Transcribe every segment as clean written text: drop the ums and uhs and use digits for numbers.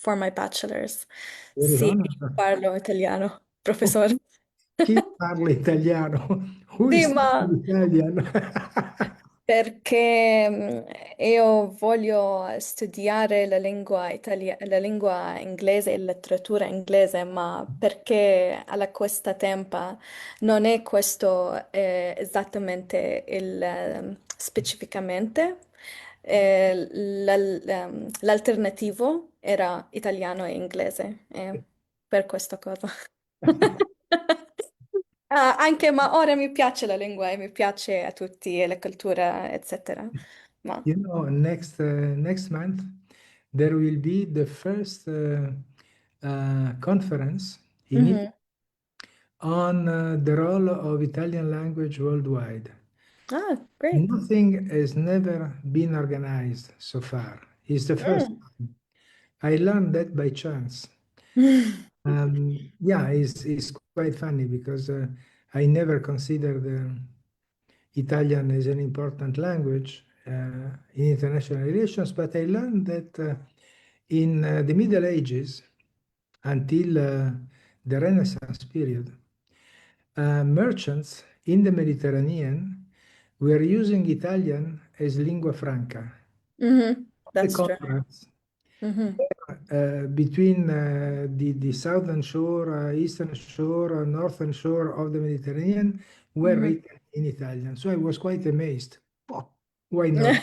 for my bachelor's. Very Sì, honored. parlo italiano, professore. Chi parla italiano? Who Sì, is ma Italian? perché io voglio studiare la lingua inglese e letteratura inglese, ma perché alla questa tempo non è questo esattamente specificamente. L'alternativo era italiano e inglese, per questa cosa. Ah, anche, ma ora mi piace la lingua e mi piace a tutti e la cultura, eccetera. Ma You know, next month there will be the first conference in it Mhm. on the role of Italian language worldwide. Ah, great. Nothing has never been organized so far. It's the first Mm. time. I learned that by chance. Yeah, it's quite funny because I never considered Italian as an important language in international relations, but I learned that in the Middle Ages until the Renaissance period, merchants in the Mediterranean were using Italian as lingua franca. Mhm. The That's true. contracts Mhm. between the southern shore, eastern shore, northern shore of the Mediterranean were Mhm. written in Italian. So I was quite amazed. Oh, why not?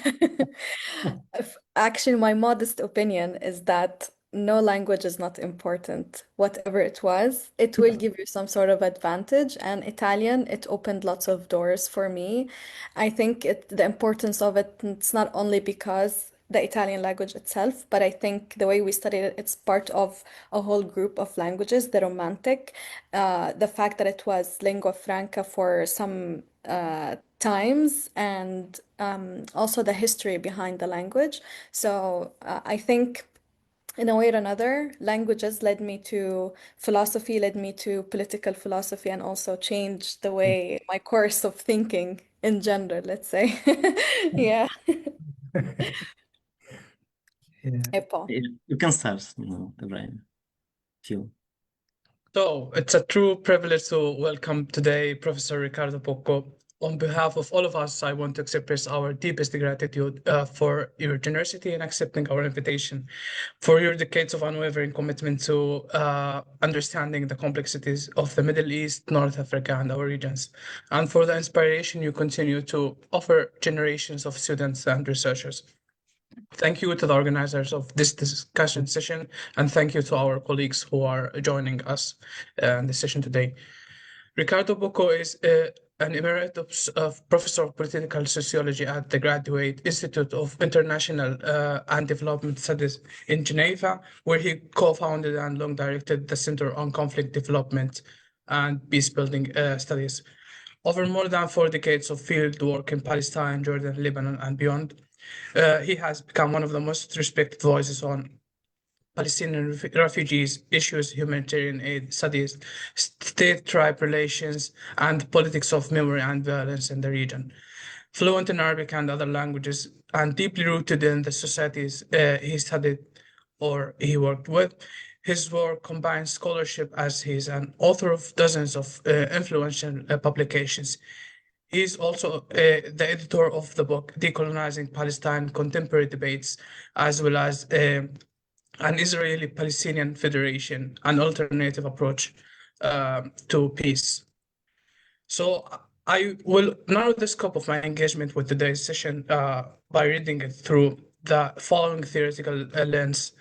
Actually, my modest opinion is that no language is not important. Whatever it was, it will give you some sort of advantage. And Italian, it opened lots of doors for me. I think the importance of it, it's not only because the Italian language itself, but I think the way we studied it, it's part of a whole group of languages, the Romantic. The fact that it was lingua franca for some times and also the history behind the language. So I think in a way or another, languages led me to philosophy, led me to political philosophy, and also changed the way my course of thinking in general, let's say. Yeah. Yeah. E poi. You can start, Ibrahim. Few. So it's a true privilege to welcome today Professor Riccardo Pocco. On behalf of all of us, I want to express our deepest gratitude for your generosity in accepting our invitation, for your decades of unwavering commitment to understanding the complexities of the Middle East, North Africa, and our regions, and for the inspiration you continue to offer generations of students and researchers. Thank you to the organizers of this discussion session, and thank you to our colleagues who are joining us in this session today. Riccardo Bocco is an emeritus professor of political sociology at the Graduate Institute of International and Development Studies in Geneva, where he co-founded and long directed the Center on Conflict Development and Peacebuilding Studies. Over more than 4 decades of field work in Palestine, Jordan, Lebanon, and beyond, he has become one of the most respected voices on Palestinian refugees issues, humanitarian aid studies, state-tribe relations, and politics of memory and violence in the region. Fluent in Arabic and other languages, and deeply rooted in the societies he studied or he worked with, his work combines scholarship as he is an author of dozens of influential publications. He is also the editor of the book Decolonizing Palestine Contemporary Debates, as well as an Israeli-Palestinian Federation, an alternative approach to peace. So I will narrow the scope of my engagement with today's session by reading it through the following theoretical lens.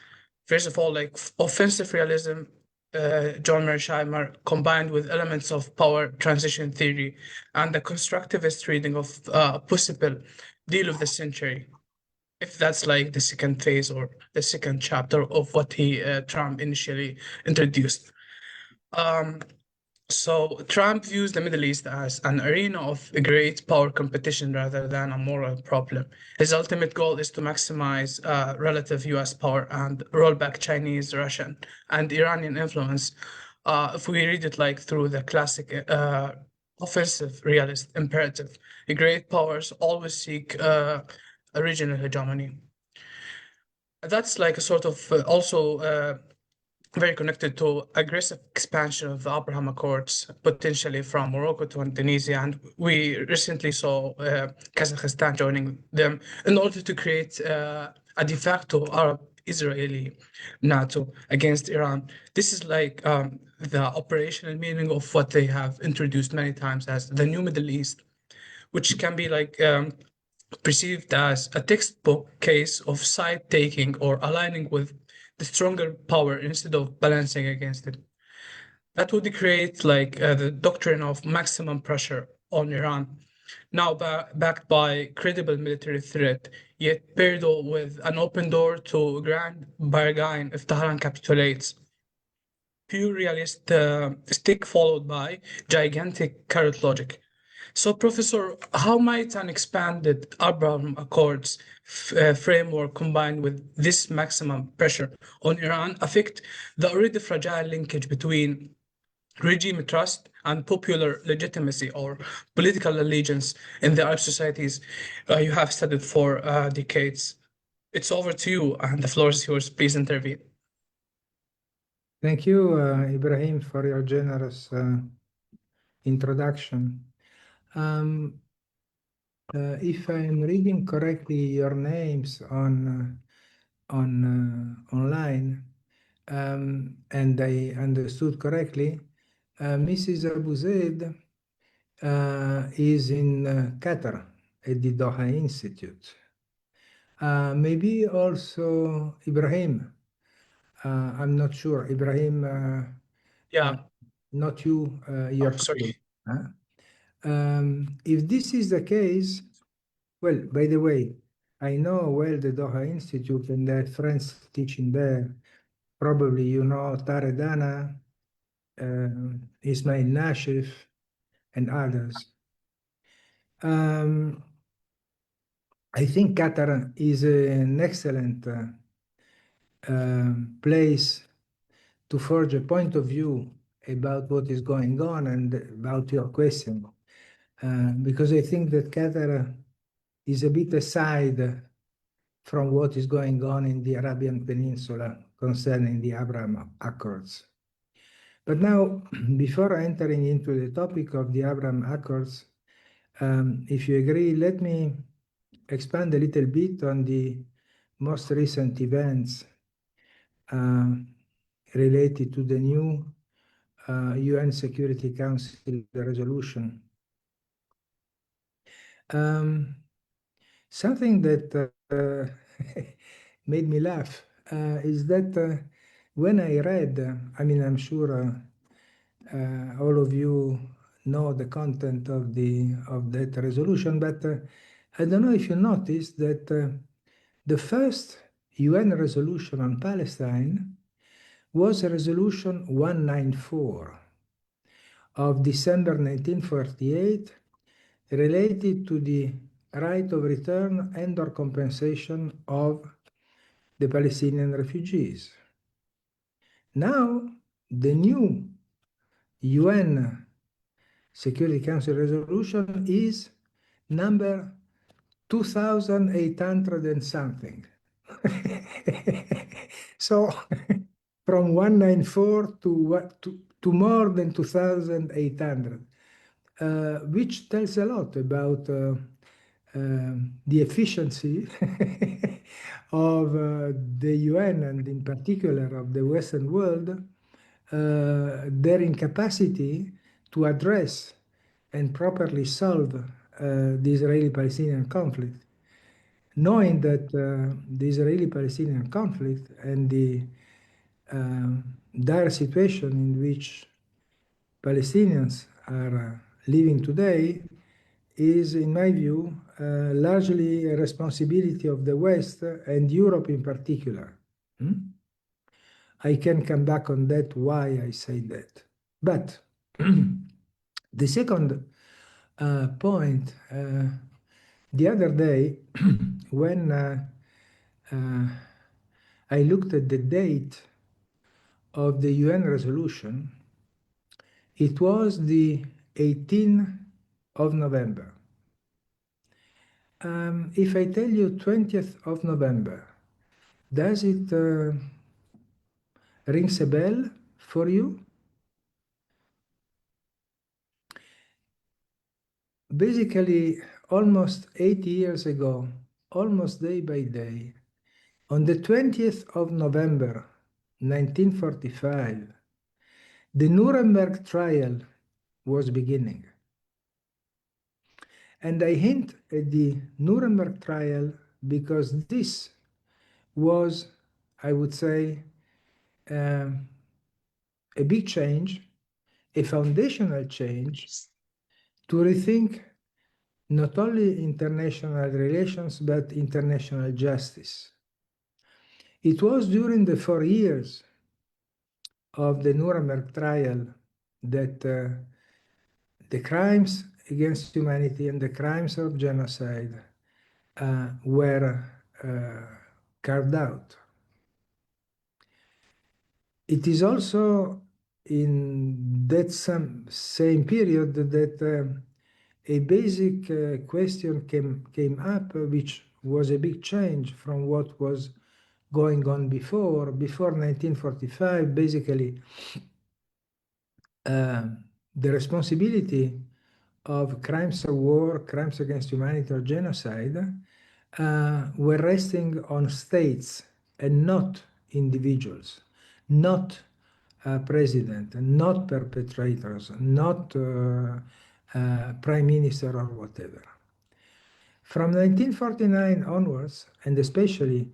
First of all, like offensive realism, John Mearsheimer, combined with elements of power transition theory and the constructivist reading of possible deal of the century, if that's like the second phase or the second chapter of what Trump initially introduced. So Trump views the Middle East as an arena of great power competition rather than a moral problem. His ultimate goal is to maximize relative US power and roll back Chinese, Russian, and Iranian influence. If we read it like through the classic offensive realist imperative, the great powers always seek a regional hegemony. that's like a sort of also very connected to aggressive expansion of the Abraham Accords, potentially from Morocco to Indonesia. And we recently saw Kazakhstan joining them in order to create a de facto Arab-Israeli NATO against Iran. This is like the operational meaning of what they have introduced many times as the new Middle East, which can be like perceived as a textbook case of side taking or aligning with the stronger power instead of balancing against it. That would create like the doctrine of maximum pressure on Iran, now backed by credible military threat, yet paired with an open door to grand bargain if Tehran capitulates. Pure realistic followed by gigantic carrot logic. So, Professor, how might an expanded Abraham Accords framework combined with this maximum pressure on Iran affect the already fragile linkage between regime trust and popular legitimacy or political allegiance in the Arab societies you have studied for decades? It's over to you, and the floor is yours. Please intervene. Thank you, Ibrahim, for your generous introduction. If I'm reading correctly your names online, and I understood correctly, Mrs. Abu Zaid is in Qatar at the Doha Institute. Maybe also Ibrahim. I'm not sure. Ibrahim, Yeah. not you, your Sorry. colleague. If this is the case, well, by the way, I know well the Doha Institute and the friends teaching there. Probably you know Taredana, Ismail Nashif, and others. I think Qatar is an excellent place to forge a point of view about what is going on and about your question. Because I think that Qatar is a bit aside from what is going on in the Arabian Peninsula concerning the Abraham Accords. But now, before entering into the topic of the Abraham Accords, if you agree, let me expand a little bit on the most recent events related to the new UN Security Council resolution. Something that made me laugh is that when I read, I mean, I'm sure all of you know the content of that resolution, but I don't know if you noticed that the first UN resolution on Palestine was Resolution 194 of December 1948, related to the right of return and/or compensation of the Palestinian refugees. Now, the new UN Security Council resolution is number 2,800 and something. So, from 194 to more than 2,800, which tells a lot about the efficiency of the UN, and in particular of the Western world, their incapacity to address and properly solve the Israeli-Palestinian conflict, knowing that the Israeli-Palestinian conflict and the dire situation in which Palestinians are living today is, in my view, largely a responsibility of the West and Europe in particular. I can come back on that, why I say that. But the second point, the other day, when I looked at the date of the UN resolution, it was the 18th of November. If I tell you 20th of November, Does it rings a bell for you? Basically, almost 80 years ago, almost day by day, on the 20th of November, 1945, the Nuremberg trial was beginning. And I hint at the Nuremberg trial because this was, I would say, a big change, a foundational change to rethink not only international relations, but international justice. It was during the 4 years of the Nuremberg trial that the crimes against humanity and the crimes of genocide were carved out. It is also in that same period that a basic question came up, which was a big change from what was going on before. Before 1945, basically, the responsibility of crimes of war, crimes against humanity, or genocide were resting on states and not individuals, not president, not perpetrators, not prime minister or whatever. From 1949 onwards, and especially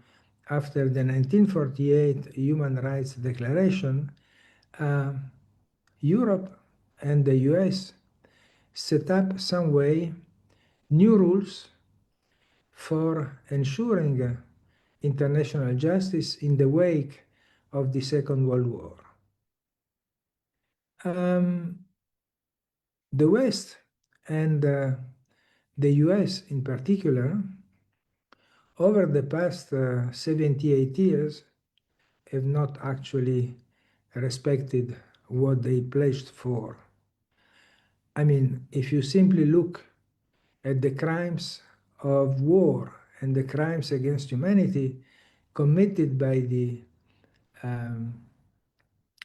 after the 1948 Human Rights Declaration, Europe and the US set up some way new rules for ensuring international justice in the wake of the Second World War. The West and the US in particular, over the past 78 years, have not actually respected what they pledged for. I mean, if you simply look at the crimes of war and the crimes against humanity committed by the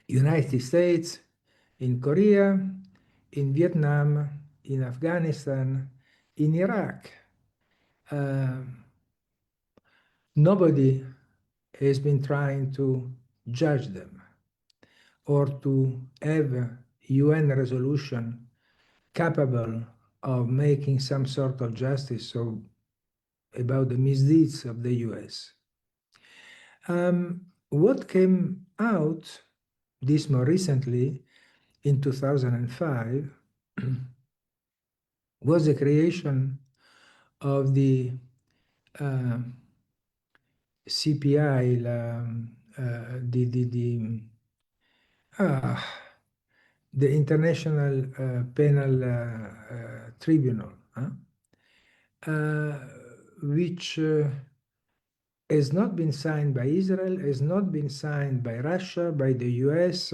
United States in Korea, in Vietnam, in Afghanistan, in Iraq, nobody has been trying to judge them or to have a UN resolution capable of making some sort of justice about the misdeeds of the US. What came out this more recently in 2005 was the creation of the CPI, the International Penal Tribunal, which has not been signed by Israel, has not been signed by Russia, by the US,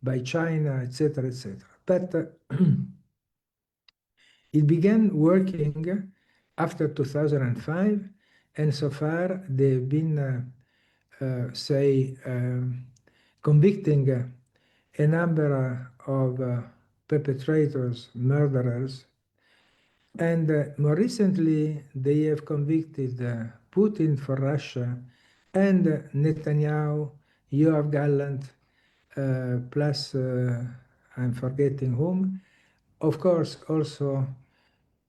by China, etc., etc. But it began working after 2005, and so far they've been, convicting a number of perpetrators, murderers, and more recently they have convicted Putin for Russia and Netanyahu, Yoav Gallant, plus I'm forgetting whom. Of course, also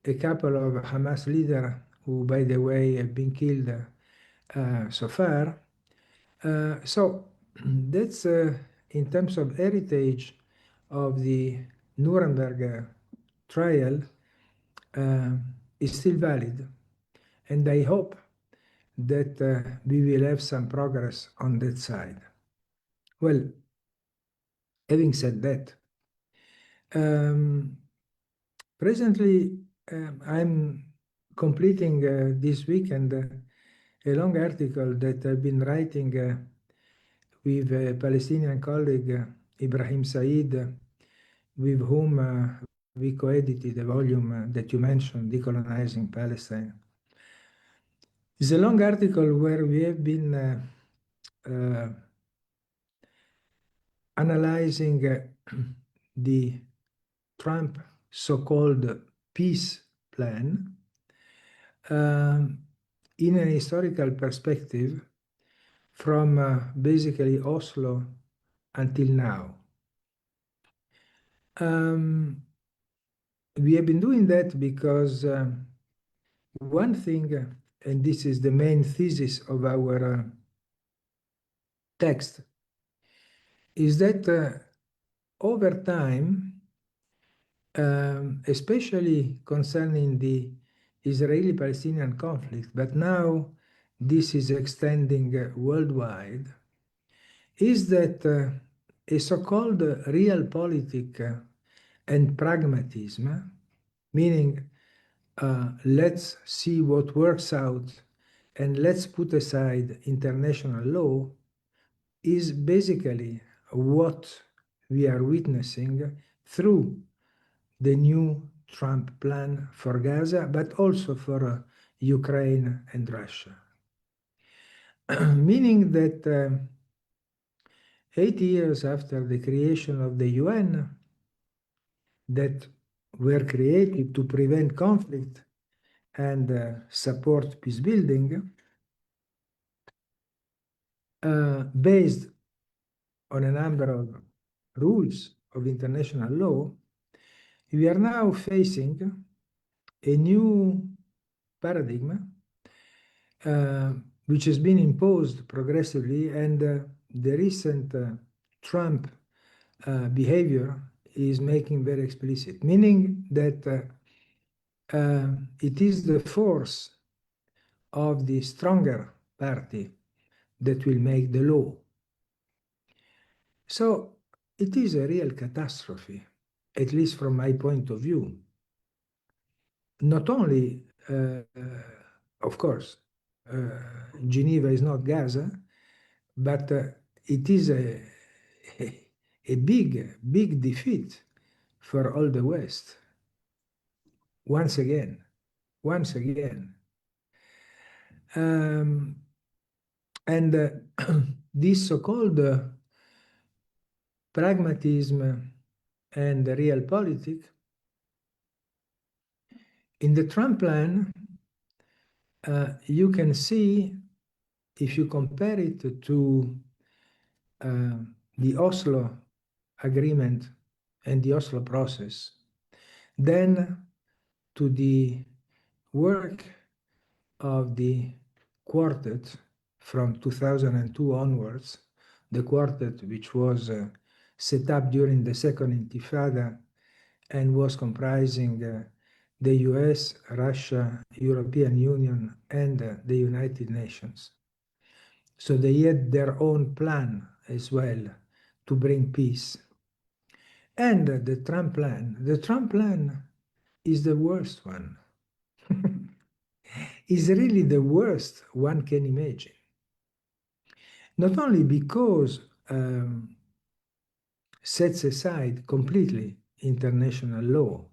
a couple of Hamas leaders who, by the way, have been killed so far. So that's in terms of heritage of the Nuremberg trial is still valid. And I hope that we will have some progress on that side. Well, having said that, presently I'm completing this weekend a long article that I've been writing with a Palestinian colleague, Ibrahim Said, with whom we co-edited a volume that you mentioned, Decolonizing Palestine. It's a long article where we have been analyzing the Trump so-called peace plan in an historical perspective from basically Oslo until now. We have been doing that because one thing, and this is the main thesis of our text, is that over time, especially concerning the Israeli-Palestinian conflict, but now this is extending worldwide, is that a so-called realpolitik and pragmatism, meaning let's see what works out and let's put aside international law, is basically what we are witnessing through the new Trump plan for Gaza, but also for Ukraine and Russia. Meaning that 8 years after the creation of the UN, that were created to prevent conflict and support peace building, based on a number of rules of international law, we are now facing a new paradigm which has been imposed progressively, and the recent Trump behavior is making very explicit, meaning that it is the force of the stronger party that will make the law. So it is a real catastrophe, at least from my point of view. Not only, of course, Geneva is not Gaza, but it is a big defeat for all the West. Once again. And this so-called pragmatism and realpolitik in the Trump plan, you can see, if you compare it to the Oslo agreement and the Oslo process, then to the work of the quartet from 2002 onwards, the quartet which was set up during the Second Intifada and was comprising the US, Russia, European Union, and the United Nations. So they had their own plan as well to bring peace. And the Trump plan is the worst one. Is really the worst one can imagine. Not only because sets aside completely international law.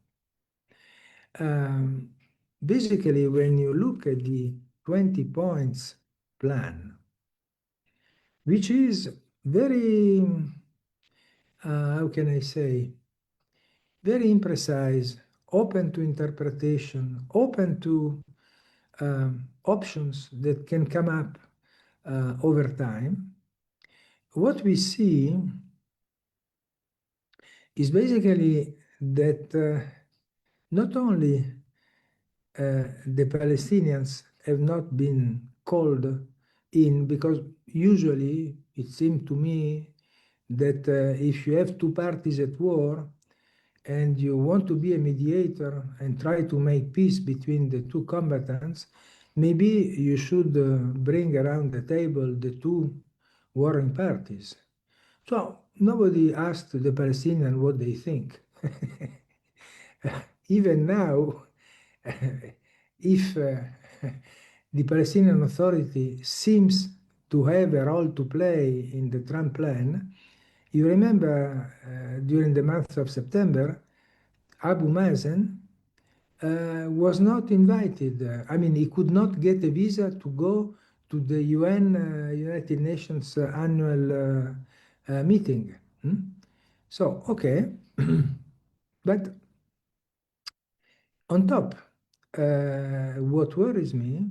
Basically, when you look at the 20 points plan, which is very, how can I say, very imprecise, open to interpretation, open to options that can come up over time, what we see is basically that not only the Palestinians have not been called in, because usually it seemed to me that if you have two parties at war and you want to be a mediator and try to make peace between the two combatants, maybe you should bring around the table the two warring parties. So nobody asked the Palestinians what they think. Even now, if the Palestinian Authority seems to have a role to play in the Trump plan, you remember during the month of September, Abu Mazen was not invited. I mean, he could not get a visa to go to the UN, United Nations annual meeting. So, okay. But on top, what worries me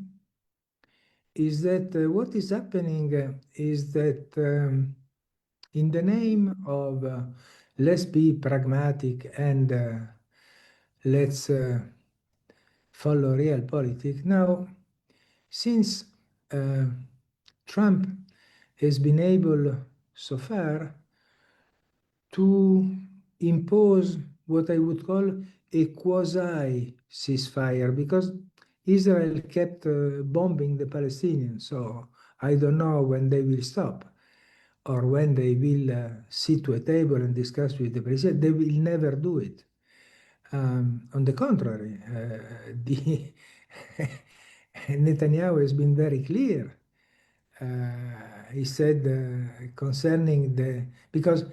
is that what is happening is that in the name of let's be pragmatic and let's follow real politics. Now, since Trump has been able so far to impose what I would call a quasi ceasefire, because Israel kept bombing the Palestinians, so I don't know when they will stop or when they will sit to a table and discuss with the president. They will never do it. On the contrary, Netanyahu has been very clear. He said concerning because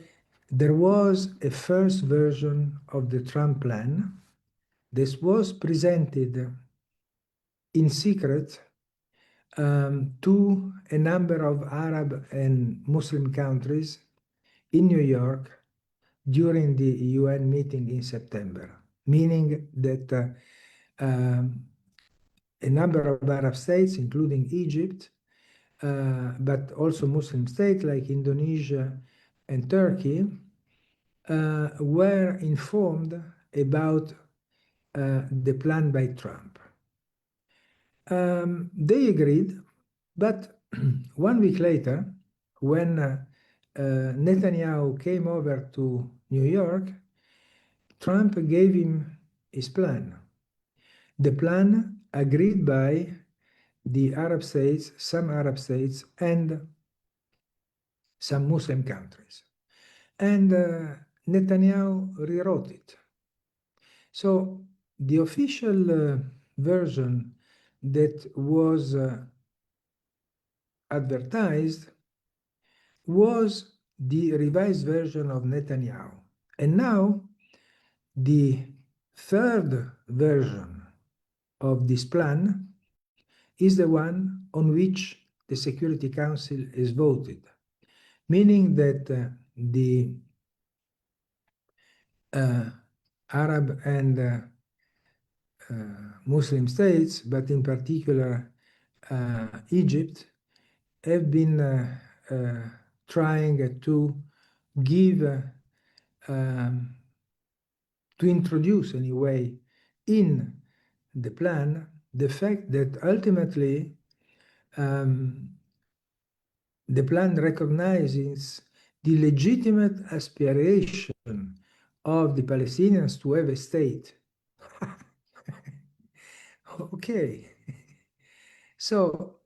there was a first version of the Trump plan. This was presented in secret to a number of Arab and Muslim countries in New York during the UN meeting in September, meaning that a number of Arab states, including Egypt, but also Muslim states like Indonesia and Turkey, were informed about the plan by Trump. They agreed, but 1 week later, when Netanyahu came over to New York, Trump gave him his plan. The plan agreed by the Arab states, some Arab states, and some Muslim countries. And Netanyahu rewrote it. So the official version that was advertised was the revised version of Netanyahu. And now the third version of this plan is the one on which the Security Council is voted, meaning that the Arab and Muslim states, but in particular Egypt, have been trying to give, to introduce anyway in the plan the fact that ultimately the plan recognizes the legitimate aspiration of the Palestinians to have a state. Okay. So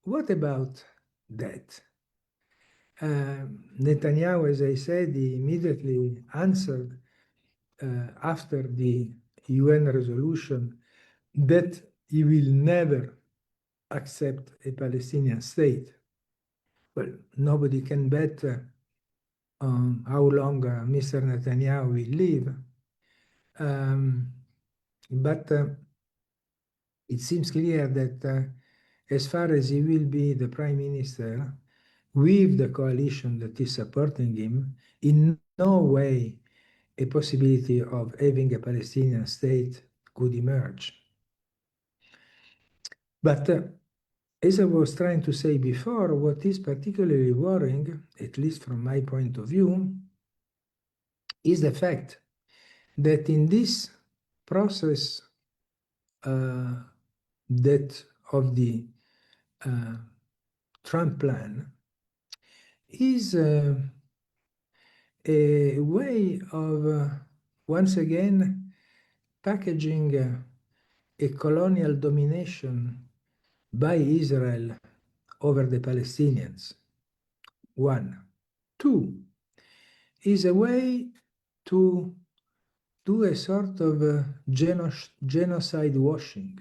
what about that? Netanyahu, as I said, he immediately answered after the UN resolution that he will never accept a Palestinian state. Well, nobody can bet on how long Mr. Netanyahu will live. But it seems clear that as far as he will be the prime minister, with the coalition that is supporting him, in no way a possibility of having a Palestinian state could emerge. But as I was trying to say before, what is particularly worrying, at least from my point of view, is the fact that in this process that of the Trump plan is a way of once again packaging a colonial domination by Israel over the Palestinians. 1. 2 is a way to do a sort of genocide washing,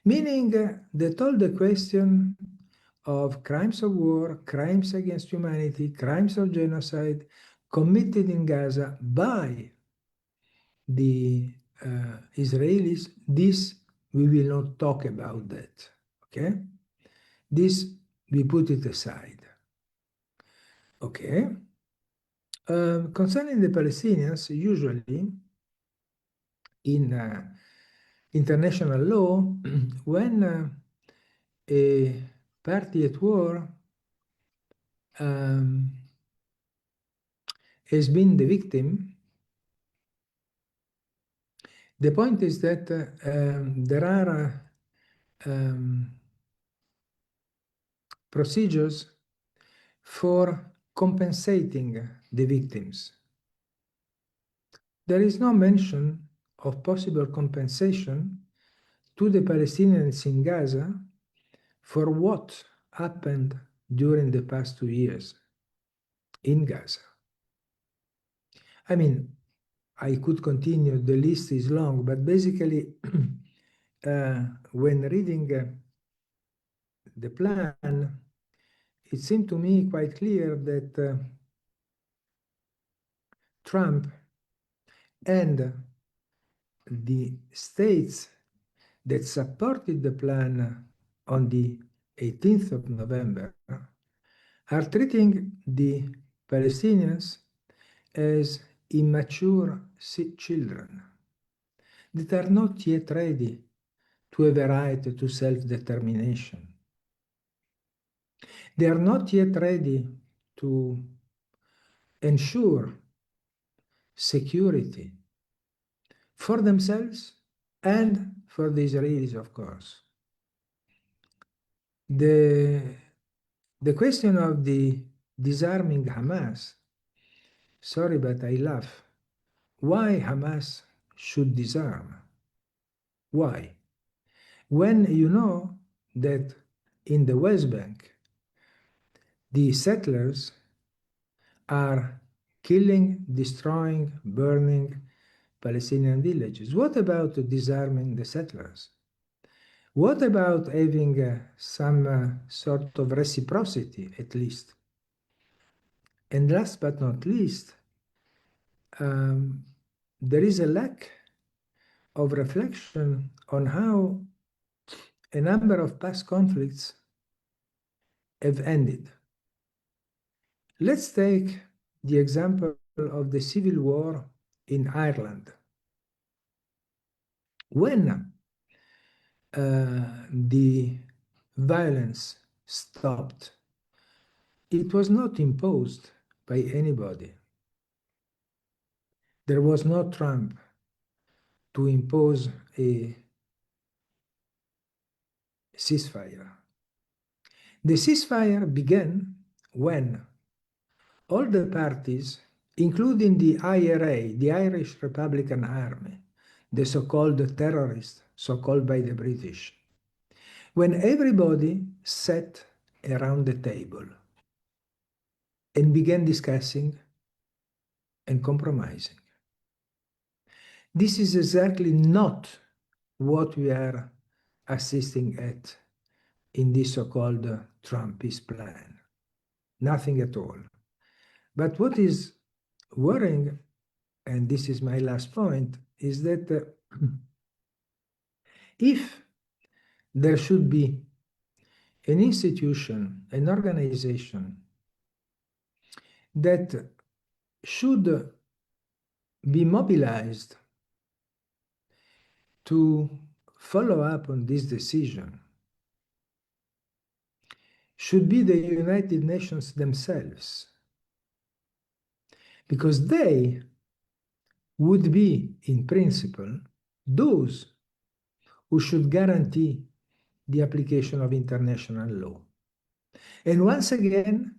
meaning that all the question of crimes of war, crimes against humanity, crimes of genocide committed in Gaza by the Israelis, this we will not talk about that, okay? This, we put it aside. Okay. Concerning the Palestinians, usually in international law, when a party at war has been the victim, the point is that there are procedures for compensating the victims. There is no mention of possible compensation to the Palestinians in Gaza for what happened during the past 2 years in Gaza. I mean, I could continue, the list is long, but basically, when reading the plan, it seemed to me quite clear that Trump and the states that supported the plan on the 18th of November are treating the Palestinians as immature children that are not yet ready to have a right to self-determination. They are not yet ready to ensure security for themselves and for the Israelis, of course. The question of the disarming Hamas, sorry, but I laugh. Why Hamas should disarm? Why? When you know that in the West Bank, the settlers are killing, destroying, burning Palestinian villages. What about disarming the settlers? What about having some sort of reciprocity, at least? And last but not least, there is a lack of reflection on how a number of past conflicts have ended. Let's take the example of the civil war in Ireland. When the violence stopped, it was not imposed by anybody. There was no Trump to impose a ceasefire. The ceasefire began when all the parties, including the IRA, the Irish Republican Army, the so-called terrorists, so-called by the British, when everybody sat around the table and began discussing and compromising. This is exactly not what we are assisting at in this so-called Trumpist plan. Nothing at all. But what is worrying, and this is my last point, is that if there should be an institution, an organization that should be mobilized to follow up on this decision, should be the United Nations themselves, because they would be, in principle, those who should guarantee the application of international law. And once again,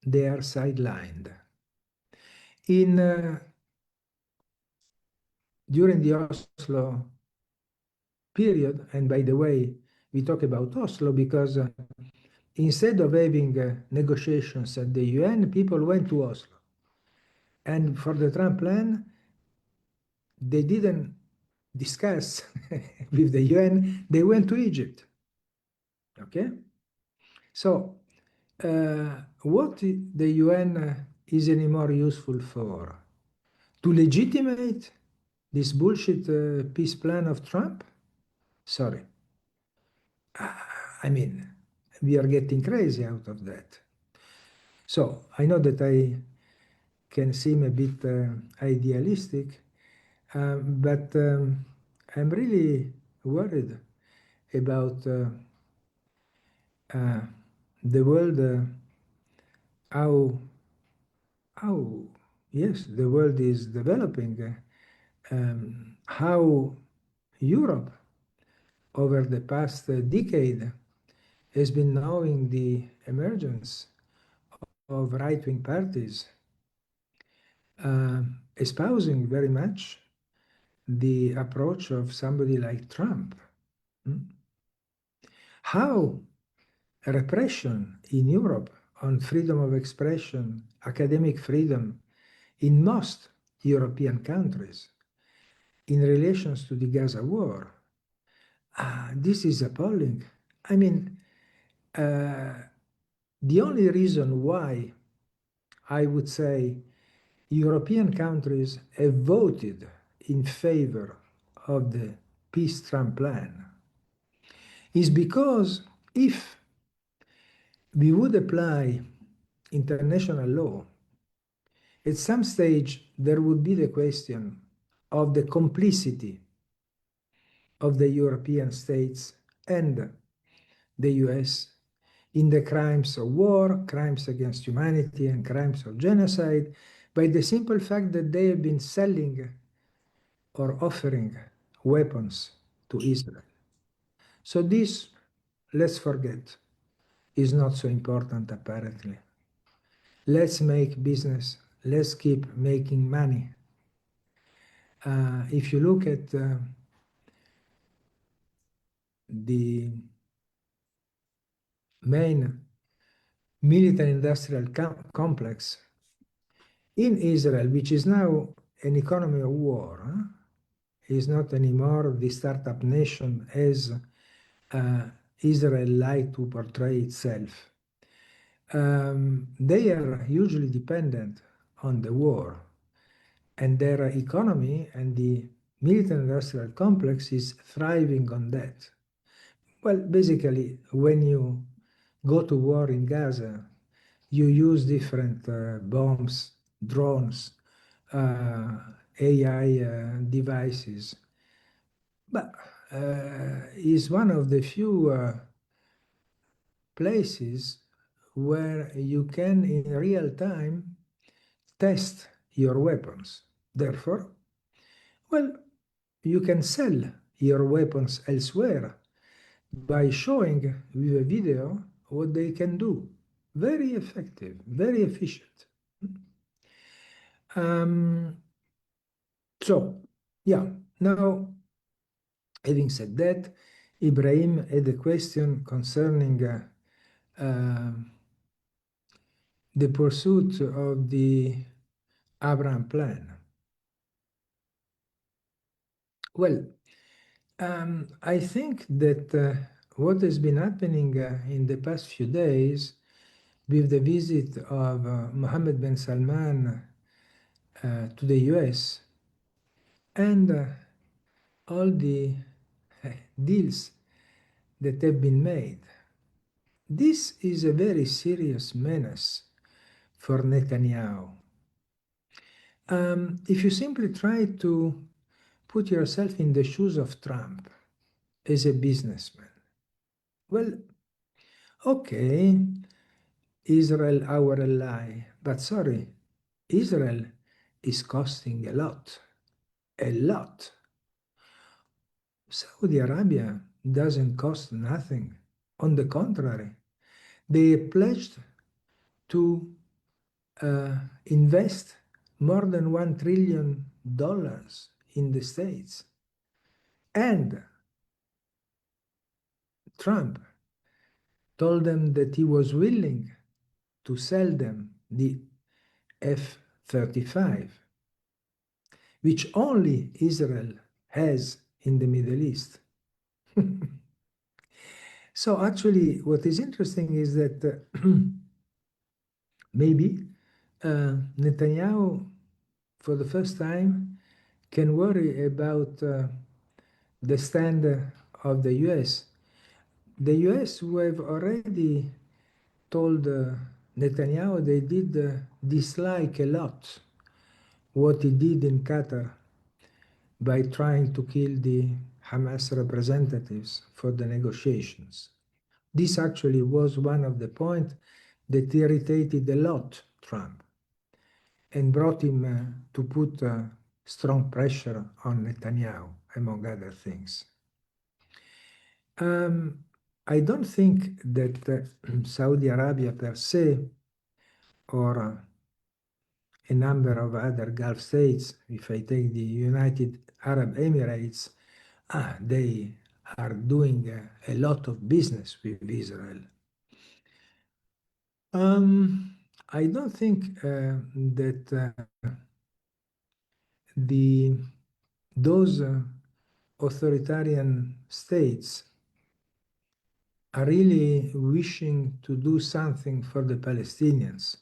they are sidelined. During the Oslo period, and by the way, we talk about Oslo because instead of having negotiations at the UN, people went to Oslo. And for the Trump plan, they didn't discuss with the UN, they went to Egypt. Okay? So, what the UN is anymore useful for? To legitimate this bullshit peace plan of Trump? Sorry. I mean, we are getting crazy out of that. So I know that I can seem a bit idealistic, but I'm really worried about the world, how yes, the world is developing, how Europe over the past decade has been knowing the emergence of right-wing parties, espousing very much the approach of somebody like Trump. How repression in Europe on freedom of expression, academic freedom in most European countries in relations to the Gaza war, this is appalling. I mean, the only reason why I would say European countries have voted in favor of the peace Trump plan is because if we would apply international law, at some stage there would be the question of the complicity of the European states and the US in the crimes of war, crimes against humanity, and crimes of genocide by the simple fact that they have been selling or offering weapons to Israel. So this, let's forget, is not so important apparently. Let's make business. Let's keep making money. If you look at the main military-industrial complex in Israel, which is now an economy of war, is not anymore the startup nation as Israel like to portray itself. They are hugely dependent on the war, and their economy and the military-industrial complex is thriving on that. Well, basically, when you go to war in Gaza, you use different bombs, drones, AI devices, but is one of the few places where you can in real time test your weapons. Therefore, well, you can sell your weapons elsewhere by showing with a video what they can do. Very effective, very efficient. So, yeah, now, having said that, Ibrahim had a question concerning the pursuit of the Abraham plan. Well, I think that what has been happening in the past few days with the visit of Mohammed bin Salman to the US and all the deals that have been made, this is a very serious menace for Netanyahu. If you simply try to put yourself in the shoes of Trump as a businessman, well, okay, Israel our ally, but sorry, Israel is costing a lot, a lot. Saudi Arabia doesn't cost nothing. On the contrary, they pledged to invest more than $1 trillion in the States. And Trump told them that he was willing to sell them the F-35, which only Israel has in the Middle East. So actually, what is interesting is that maybe Netanyahu, for the first time, can worry about the stand of the US. the US, who have already told Netanyahu they did dislike a lot what he did in Qatar by trying to kill the Hamas representatives for the negotiations. This actually was one of the points that irritated a lot Trump and brought him to put strong pressure on Netanyahu, among other things. I don't think that Saudi Arabia per se, or a number of other Gulf states, if I take the United Arab Emirates, they are doing a lot of business with Israel. I don't think that those authoritarian states are really wishing to do something for the Palestinians.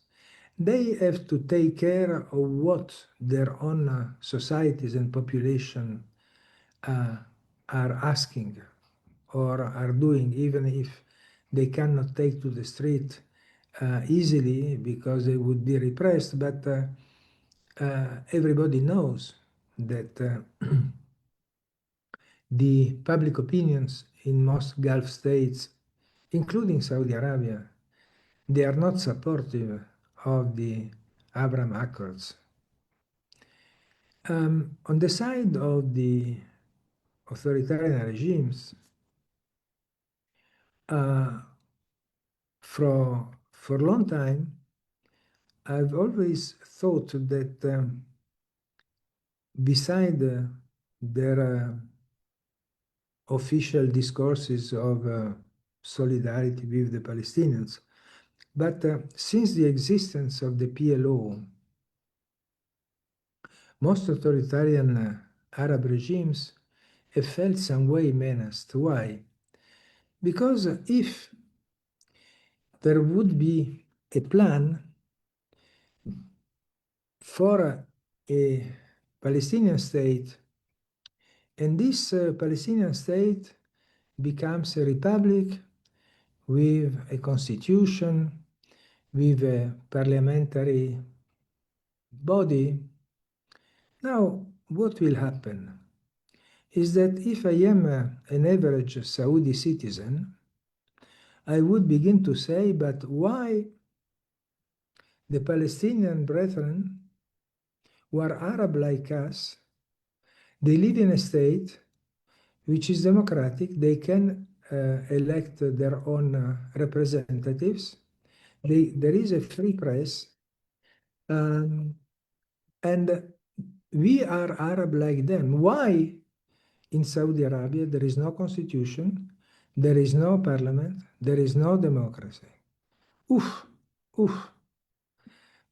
They have to take care of what their own societies and population are asking or are doing, even if they cannot take to the street easily because they would be repressed. But everybody knows that the public opinions in most Gulf states, including Saudi Arabia, they are not supportive of the Abraham Accords. On the side of the authoritarian regimes, for a long time, I've always thought that beside their official discourses of solidarity with the Palestinians, but since the existence of the PLO, most authoritarian Arab regimes have felt some way menaced. Why? Because if there would be a plan for a Palestinian state, and this Palestinian state becomes a republic with a constitution, with a parliamentary body, now what will happen is that if I am an average Saudi citizen, I would begin to say, but why the Palestinian brethren who are Arab like us, they live in a state which is democratic, they can elect their own representatives, there is a free press, and we are Arab like them. Why in Saudi Arabia there is no constitution, there is no parliament, there is no democracy? Oof, oof.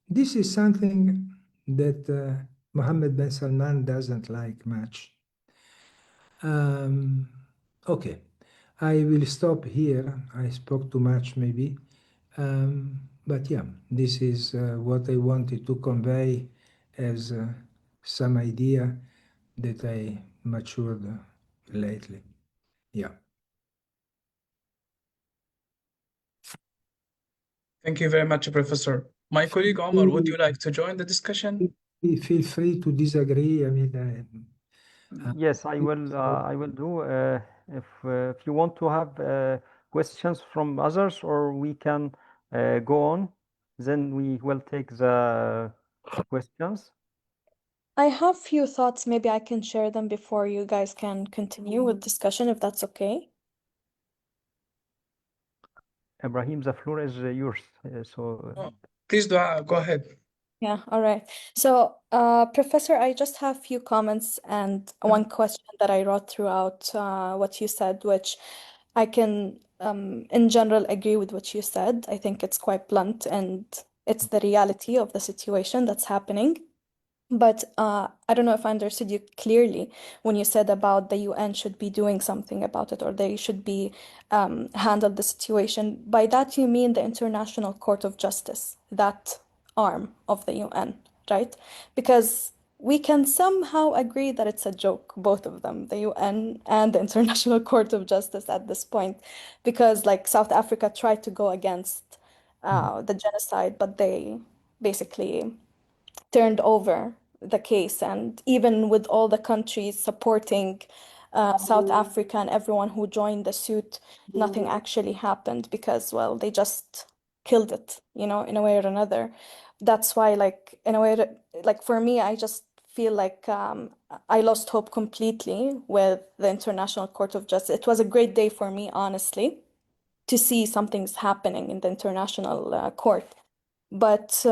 This is something that Mohammed bin Salman doesn't like much. Okay, I will stop here. I spoke too much maybe. But yeah, this is what I wanted to convey as some idea that I matured lately. Yeah. Thank you very much, Professor. My colleague Omar, would you like to join the discussion? Feel free to disagree. I mean, Yes, I will do. If you want to have questions from others, or we can go on, then we will take the questions. I have few thoughts. Maybe I can share them before you guys can continue with discussion, if that's okay. Ibrahim, the floor is yours. Please go ahead. Yeah, all right. So, Professor, I just have few comments and one question that I wrote throughout what you said, which I can, in general, agree with what you said. I think it's quite blunt and it's the reality of the situation that's happening. But I don't know if I understood you clearly when you said about the UN should be doing something about it, or they should be handle the situation. By that you mean the International Court of Justice, that arm of the UN, right? Because we can somehow agree that it's a joke, both of them, the UN and the International Court of Justice at this point, because like South Africa tried to go against the genocide, but they basically turned over the case. And even with all the countries supporting South Africa and everyone who joined the suit, nothing actually happened because, well, they just killed it, you know, in a way or another. That's why, like, in a way, like for me, I just feel like I lost hope completely with the International Court of Justice. It was a great day for me, honestly, to see something's happening in the International Court. But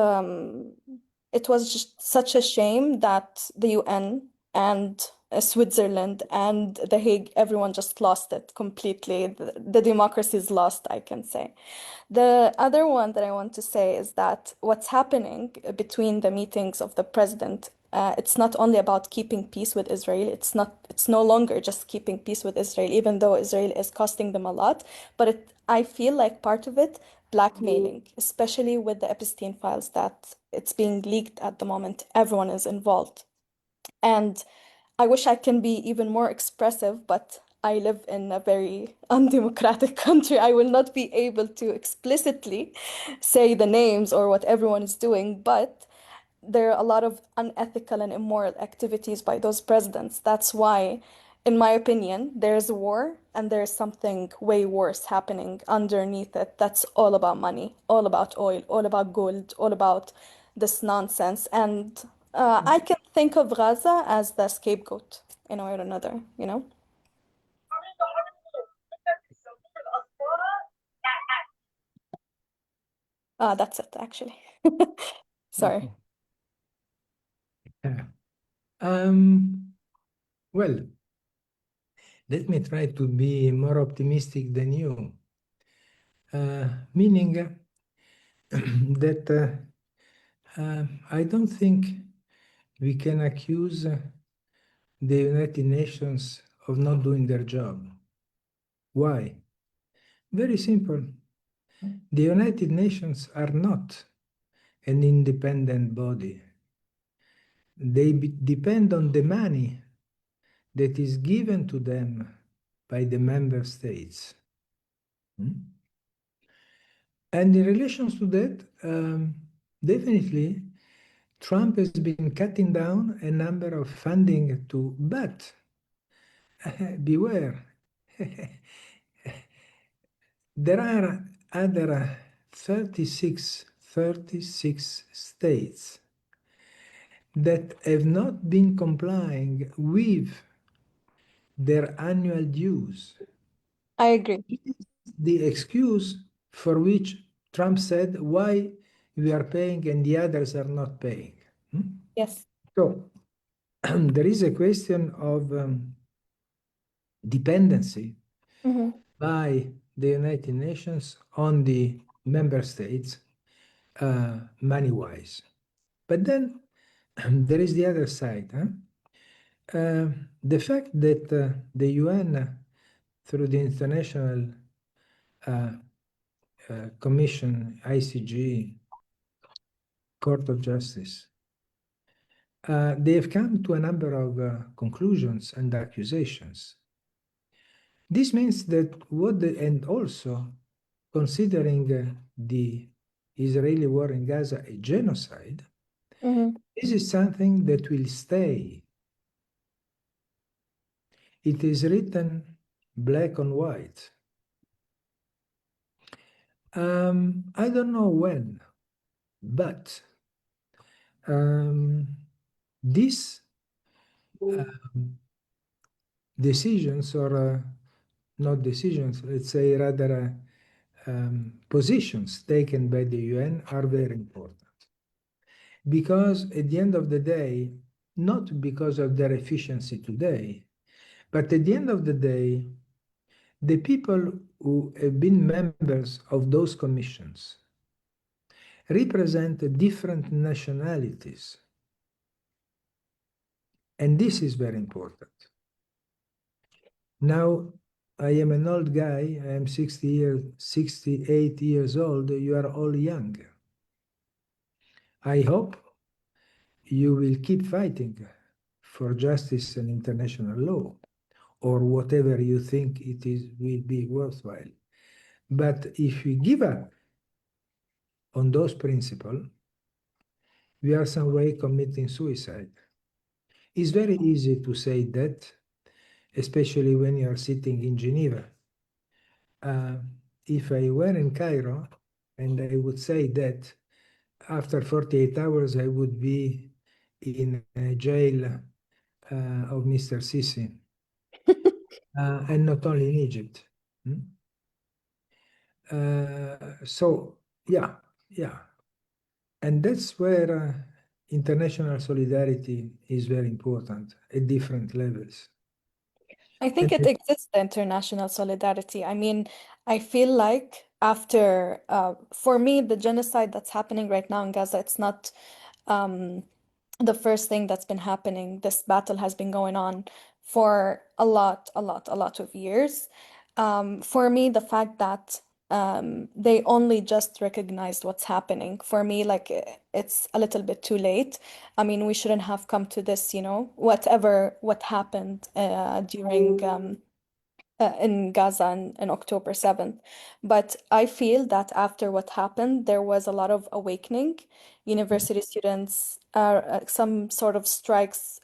it was just such a shame that the UN and Switzerland and The Hague, everyone just lost it completely. The democracy is lost, I can say. The other one that I want to say is that what's happening between the meetings of the president, it's not only about keeping peace with Israel. It's no longer just keeping peace with Israel, even though Israel is costing them a lot. But I feel like part of it, blackmailing, especially with the Epstein files that it's being leaked at the moment. Everyone is involved. And I wish I can be even more expressive, but I live in a very undemocratic country. I will not be able to explicitly say the names or what everyone is doing, but there are a lot of unethical and immoral activities by those presidents. That's why, in my opinion, there's a war and there's something way worse happening underneath it. That's all about money, all about oil, all about gold, all about this nonsense. And I can think of Gaza as the scapegoat in a way or another, you know? That's it, actually. Sorry. Okay. Yeah. Well, let me try to be more optimistic than you, meaning that I don't think we can accuse the United Nations of not doing their job. Why? Very simple. The United Nations are not an independent body. They depend on the money that is given to them by the member states. And in relation to that, definitely Trump has been cutting down a number of funding to, but beware, there are other 36 states that have not been complying with their annual dues. I agree. The excuse for which Trump said, why we are paying and the others are not paying. Yes. So there is a question of dependency by the United Nations on the member states, money-wise. But then there is the other side. The fact that the UN, through the International Commission, ICG, Court of Justice, they have come to a number of conclusions and accusations. This means that and also considering the Israeli war in Gaza a genocide, this is something that will stay. It is written black on white. I don't know when, but these decisions, or not decisions, let's say rather positions taken by the UN are very important. Because at the end of the day, not because of their efficiency today, but at the end of the day, the people who have been members of those commissions represent different nationalities. And this is very important. Now, I am an old guy, I am 68 years old, you are all young. I hope you will keep fighting for justice and international law, or whatever you think it is will be worthwhile. But if we give up on those principles, we are some way committing suicide. It's very easy to say that, especially when you are sitting in Geneva. If I were in Cairo and I would say that after 48 hours I would be in a jail of Mr. Sisi, and not only in Egypt. So, yeah. And that's where international solidarity is very important at different levels. I think it exists, the international solidarity. I mean, I feel like after, for me, the genocide that's happening right now in Gaza, it's not the first thing that's been happening. This battle has been going on for a lot of years. For me, the fact that they only just recognized what's happening, for me, like it's a little bit too late. I mean, we shouldn't have come to this, what happened during in Gaza on October 7th. But I feel that after what happened, there was a lot of awakening. University students, some sort of strikes,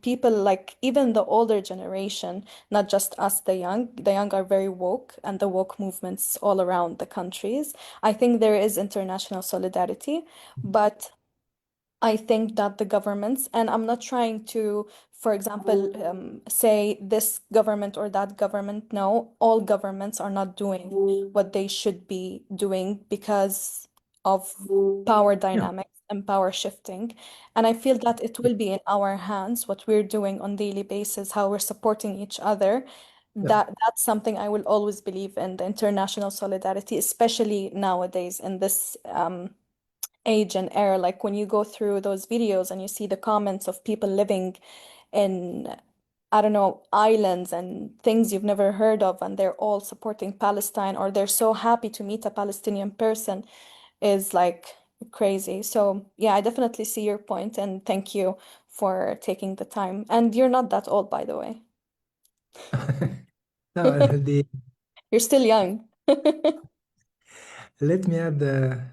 people like even the older generation, not just us, the young. The young are very woke, and the woke movements all around the countries. I think there is international solidarity, but I think that the governments, and I'm not trying to, for example, say this government or that government. No, all governments are not doing what they should be doing because of power dynamics and power shifting. And I feel that it will be in our hands what we're doing on daily basis, how we're supporting each other. That's something I will always believe in, the international solidarity, especially nowadays in this age and era. Like when you go through those videos and you see the comments of people living in, I don't know, islands and things you've never heard of, and they're all supporting Palestine, or they're so happy to meet a Palestinian person, is like crazy. So yeah, I definitely see your point, and thank you for taking the time. And you're not that old, by the way. No, You're still young. let me add a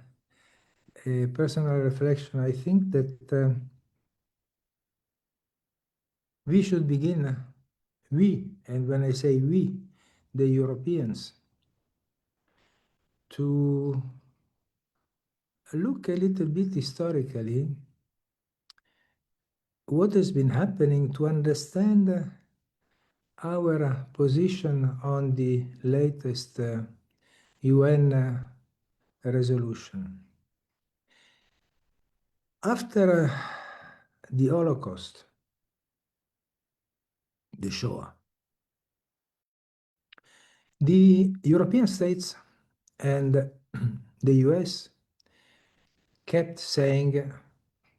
personal reflection. I think that we should begin, and when I say we, the Europeans, to look a little bit historically what has been happening to understand our position on the latest UN resolution. After the Holocaust, the Shoah, the European states and the US kept saying,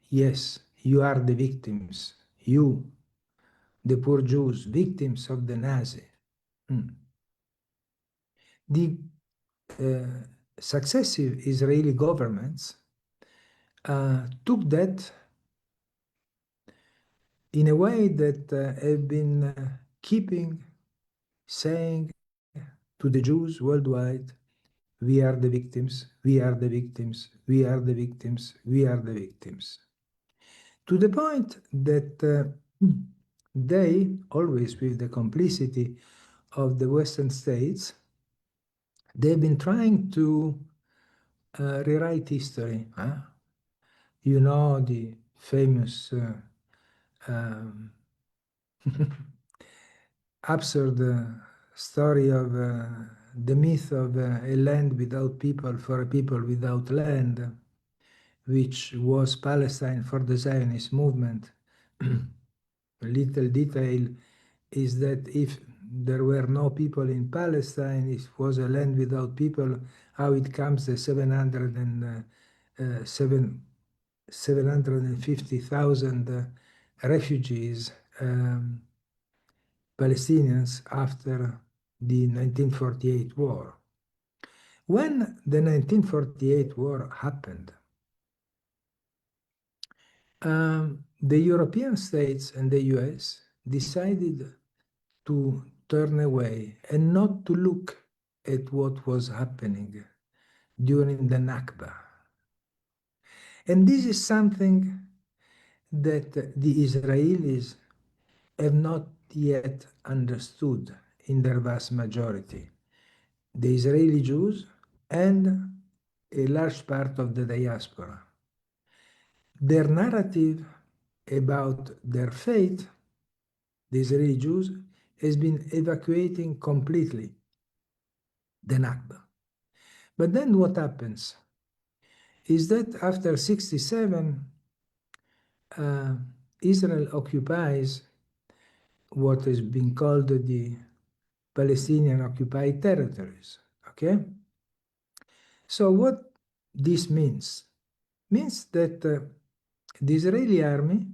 yes, you are the victims, you, the poor Jews, victims of the Nazi. The successive Israeli governments took that in a way that have been keeping saying to the Jews worldwide, we are the victims, we are the victims, we are the victims, we are the victims. To the point that they, always with the complicity of the Western states, they've been trying to rewrite history. You know, the famous absurd story of the myth of a land without people for a people without land, which was Palestine for the Zionist movement. A little detail is that if there were no people in Palestine, it was a land without people, how it comes the 750,000 refugees, Palestinians, after the 1948 war. When the 1948 war happened, the European states and the US decided to turn away and not to look at what was happening during the Nakba. And this is something that the Israelis have not yet understood in their vast majority. The Israeli Jews and a large part of the diaspora. Their narrative about their fate, the Israeli Jews, has been evacuating completely the Nakba. But then what happens is that after 67, Israel occupies what has been called the Palestinian occupied territories, okay? So what this means that the Israeli army,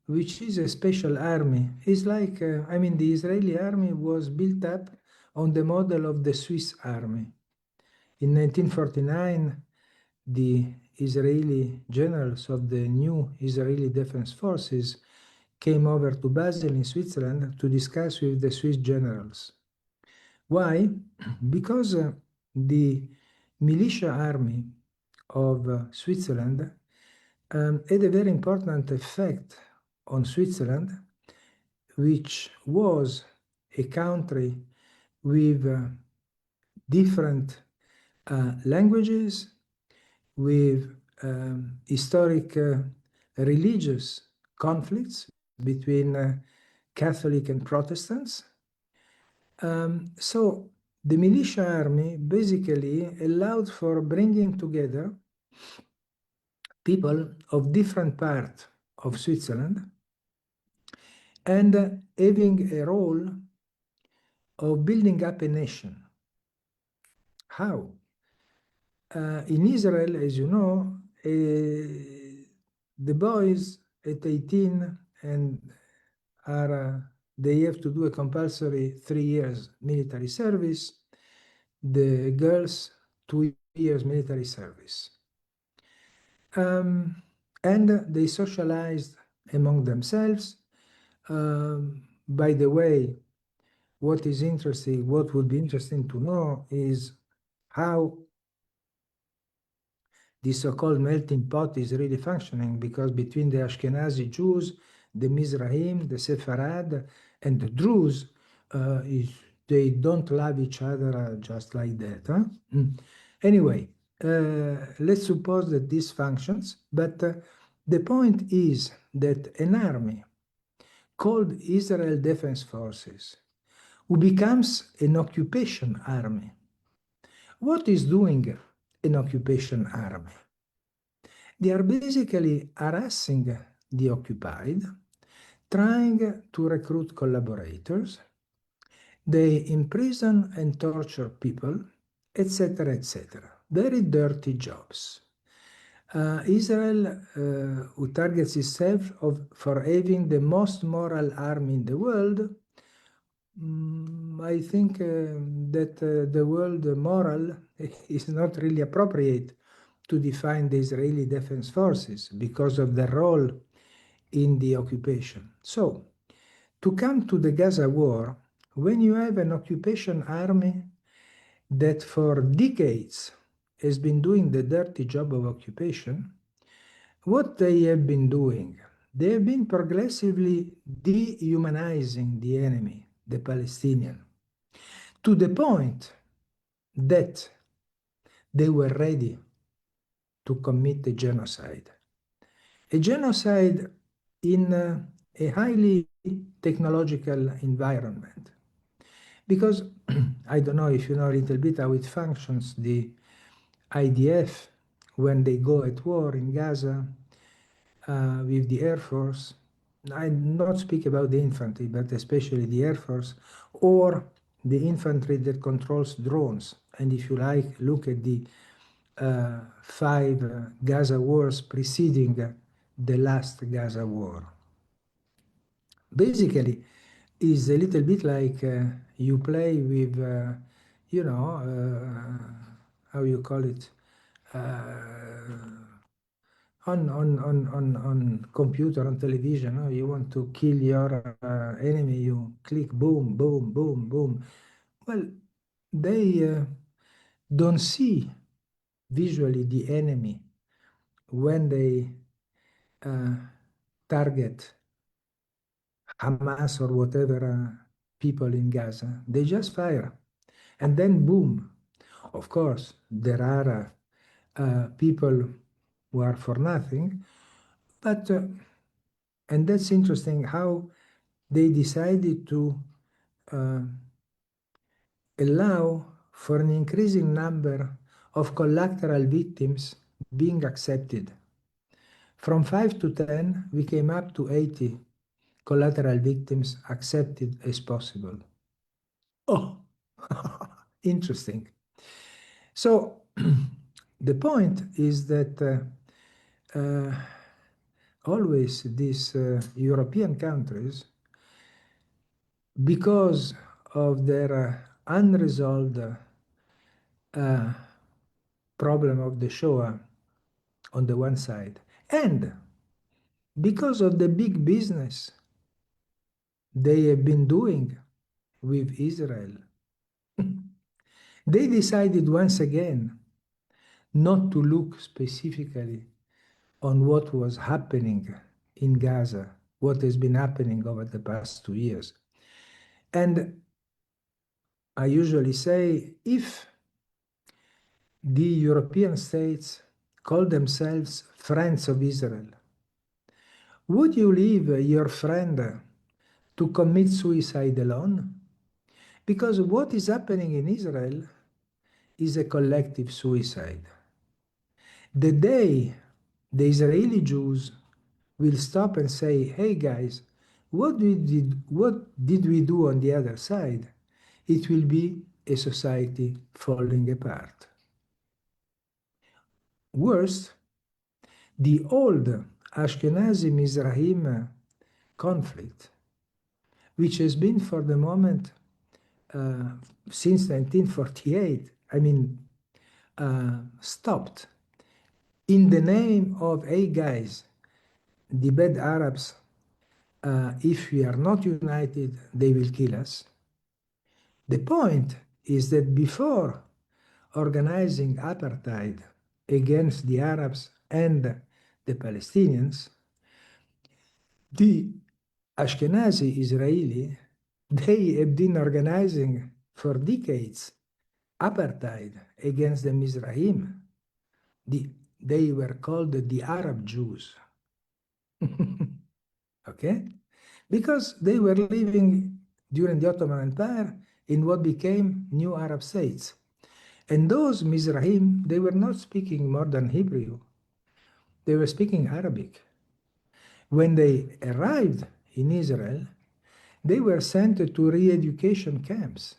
which is a special army, is like, the Israeli army was built up on the model of the Swiss army. In 1949, the Israeli generals of the new Israeli Defense Forces came over to Basel in Switzerland to discuss with the Swiss generals. Why? Because the militia army of Switzerland had a very important effect on Switzerland, which was a country with different languages, with historic religious conflicts between Catholic and Protestants. So the militia army basically allowed for bringing together people of different parts of Switzerland and having a role of building up a nation. How? In Israel, as you know, the boys at 18 and they have to do a compulsory 3 years military service. The girls, 2 years military service. And they socialized among themselves. By the way, what would be interesting to know is how the so-called melting pot is really functioning, because between the Ashkenazi Jews, the Mizrahim, the Sepharad, and the Druze, they don't love each other just like that. Huh? Anyway, let's suppose that this functions, but the point is that an army called Israel Defense Forces, who becomes an occupation army. What is doing an occupation army? They are basically harassing the occupied, trying to recruit collaborators. They imprison and torture people, etc., etc. Very dirty jobs. Israel, who targets itself for having the most moral army in the world, I think that the word moral is not really appropriate to define the Israeli Defense Forces because of their role in the occupation. So, to come to the Gaza war, when you have an occupation army that for decades has been doing the dirty job of occupation, what they have been doing, they have been progressively dehumanizing the enemy, the Palestinian, to the point that they were ready to commit a genocide. A genocide in a highly technological environment. Because I don't know if you know a little bit how it functions, the IDF, when they go at war in Gaza with the Air Force, I not speak about the infantry, but especially the Air Force, or the infantry that controls drones. And if you like, look at the 5 Gaza wars preceding the last Gaza war. Basically, is a little bit like you play with, how you call it, on computer, on television. Oh, you want to kill your enemy, you click boom, boom, boom, boom. Well, they don't see visually the enemy when they target Hamas or whatever people in Gaza. They just fire, and then boom. Of course, there are people who are for nothing, but and that's interesting how they decided to allow for an increasing number of collateral victims being accepted. From 5 to 10, we came up to 80 collateral victims accepted as possible. Oh, interesting. So the point is that always these European countries, because of their unresolved problem of the Shoah on the one side, and because of the big business they have been doing with Israel, they decided once again not to look specifically on what was happening in Gaza, what has been happening over the past 2 years. And I usually say, if the European states call themselves friends of Israel, would you leave your friend to commit suicide alone? Because what is happening in Israel is a collective suicide. The day the Israeli Jews will stop and say, hey guys, what did we do on the other side? It will be a society falling apart. Worst, the old Ashkenazi-Mizrahim conflict, which has been for the moment since 1948, stopped in the name of, hey guys, the bad Arabs, if we are not united, they will kill us. The point is that before organizing apartheid against the Arabs and the Palestinians, the Ashkenazi Israeli, they have been organizing for decades apartheid against the Mizrahim. They were called the Arab Jews. Okay? Because they were living during the Ottoman Empire in what became new Arab states. And those Mizrahim, they were not speaking modern Hebrew. They were speaking Arabic. When they arrived in Israel, they were sent to re-education camps,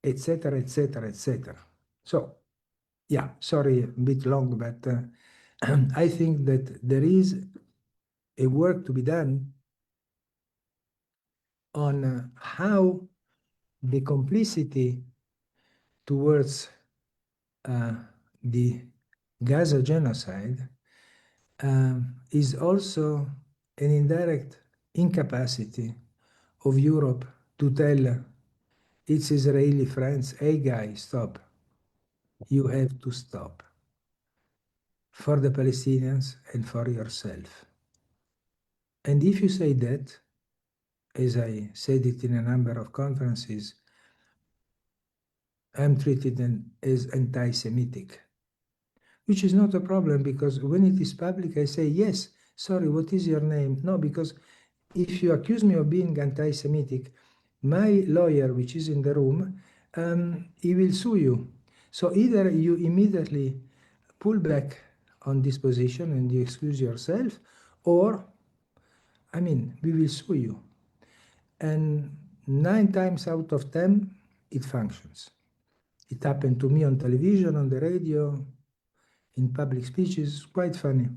etc., etc., etc. So, yeah, sorry, a bit long, but I think that there is a work to be done on how the complicity towards the Gaza genocide is also an indirect incapacity of Europe to tell its Israeli friends, hey guys, stop. You have to stop. For the Palestinians and for yourself. And if you say that, as I said it in a number of conferences, I'm treated as anti-Semitic, which is not a problem, because when it is public, I say, yes, sorry, what is your name? No, because if you accuse me of being anti-Semitic, my lawyer, which is in the room, he will sue you. So either you immediately pull back on this position and you excuse yourself, or, we will sue you. And 9 times out of 10, it functions. It happened to me on television, on the radio, in public speeches. Quite funny.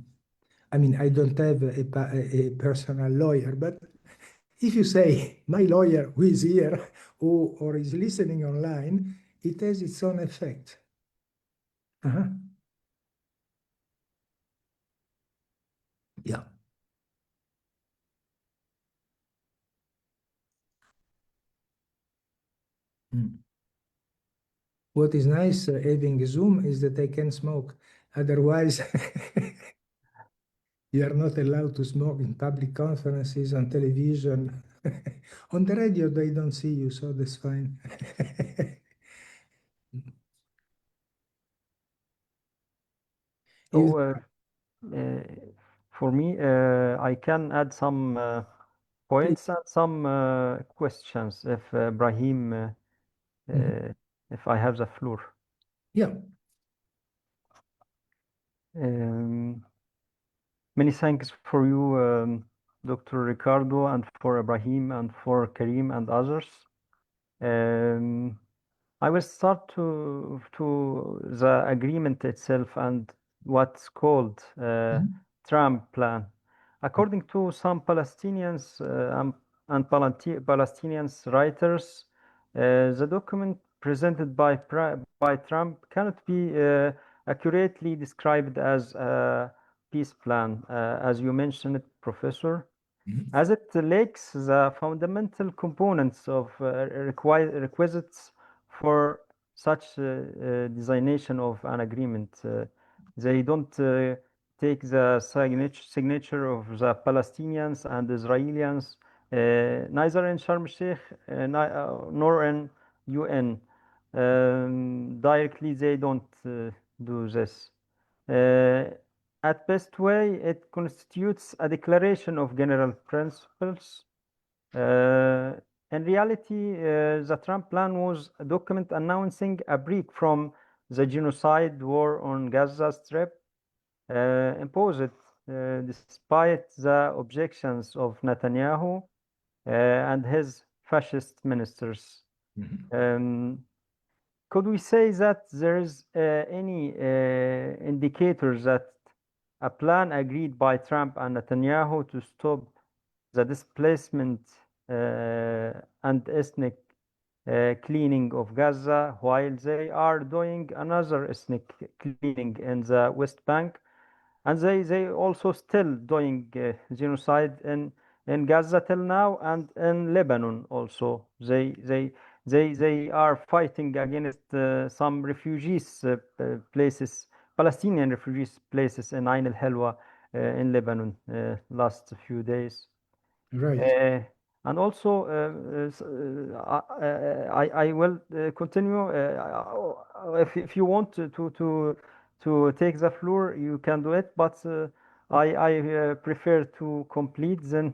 I don't have a personal lawyer, but if you say, my lawyer who is here or is listening online, it has its own effect. Yeah. What is nice having Zoom is that I can smoke. Otherwise, you are not allowed to smoke in public conferences, on television. On the radio, they don't see you, so that's fine. If- So for me, I can add some points and some questions if Brahim, if I have the floor. yeah. Many thanks for you, Dr. Ricardo, and for Ibrahim, and for Karim and others. I will start to the agreement itself and what's called Trump plan. According to some Palestinians and Palestinians writers, the document presented by Trump cannot be accurately described as a peace plan, as you mentioned, Professor, as it lacks the fundamental components of requisites for such designation of an agreement. They don't take the signature of the Palestinians and Israelis, neither in Sharm el-Sheikh nor in UN. Directly, they don't do this. At best way, it constitutes a declaration of general principles. In reality, the Trump plan was a document announcing a break from the genocide war on Gaza Strip, imposed despite the objections of Netanyahu and his fascist ministers. Could we say that there is any indicator that a plan agreed by Trump and Netanyahu to stop the displacement and ethnic cleaning of Gaza while they are doing another ethnic cleaning in the West Bank, and they also still doing genocide in Gaza till now, and in Lebanon also they are fighting against some refugees places, Palestinian refugees places in Ain al-Helwa in Lebanon last few days. Right. And also, I will continue. If you want to take the floor, you can do it. But I prefer to complete then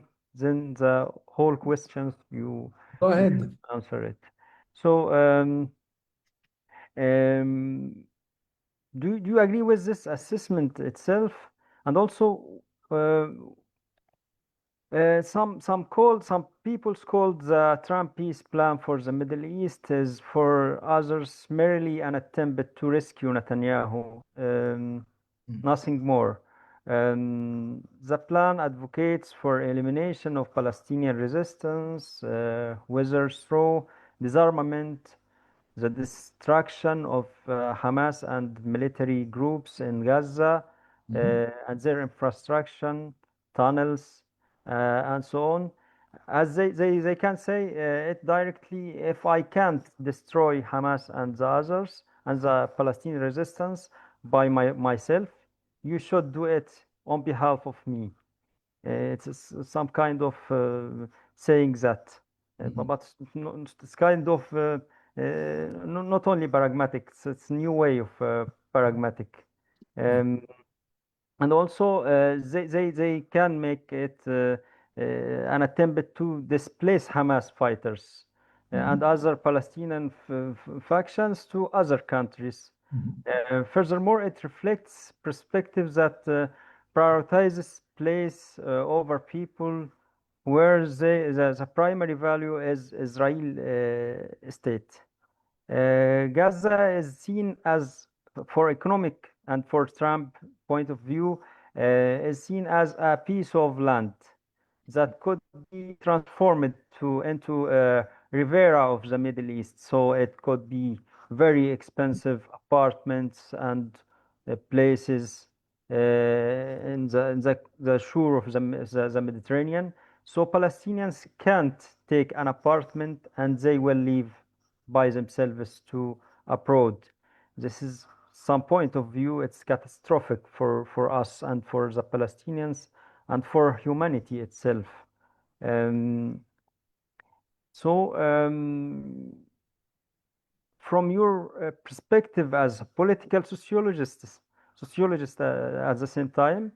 the whole questions you Go ahead. answer it. So, do you agree with this assessment itself? And also, some people called the Trump peace plan for the Middle East is for others merely an attempt to rescue Netanyahu, nothing more. The plan advocates for elimination of Palestinian resistance, whether through disarmament, the destruction of Hamas and military groups in Gaza and their infrastructure, tunnels, and so on. As they can say it directly, if I can't destroy Hamas and the others and the Palestinian resistance by myself, you should do it on behalf of me. It's some kind of saying that, but it's kind of not only pragmatic, it's a new way of pragmatic. And also, they can make it an attempt to displace Hamas fighters and other Palestinian factions to other countries. Furthermore, it reflects perspectives that prioritizes place over people, where the primary value is Israel state. Gaza is seen as, for economic and for Trump point of view, is seen as a piece of land that could be transformed into a Riviera of the Middle East. So it could be very expensive apartments and places in the shore of the Mediterranean. So Palestinians can't take an apartment and they will leave by themselves to abroad. This is some point of view, it's catastrophic for us and for the Palestinians and for humanity itself. From your perspective as a political sociologist at the same time,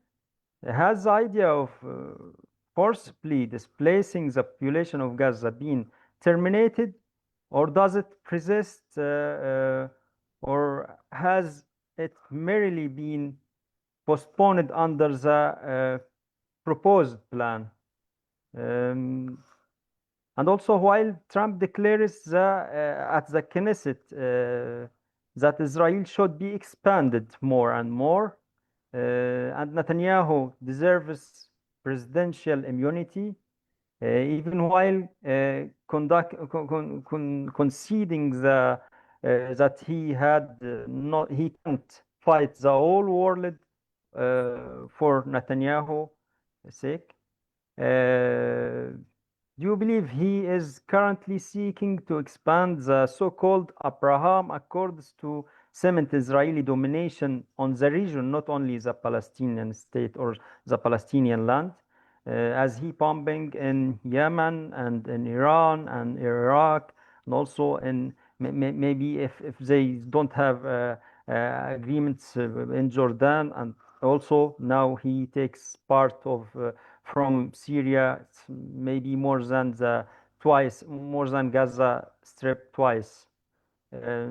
has the idea of forcibly displacing the population of Gaza been terminated, or does it persist, or has it merely been postponed under the proposed plan? And also, while Trump declares at the Knesset that Israel should be expanded more and more, and Netanyahu deserves presidential immunity, even while conceding that he can't fight the whole world for Netanyahu's sake. Do you believe he is currently seeking to expand the so-called Abraham Accords to cement Israeli domination on the region, not only the Palestinian state or the Palestinian land, as he bombing in Yemen and in Iran and Iraq, and also in maybe if they don't have agreements in Jordan, and also now he takes part of from Syria, maybe more than Gaza Strip twice.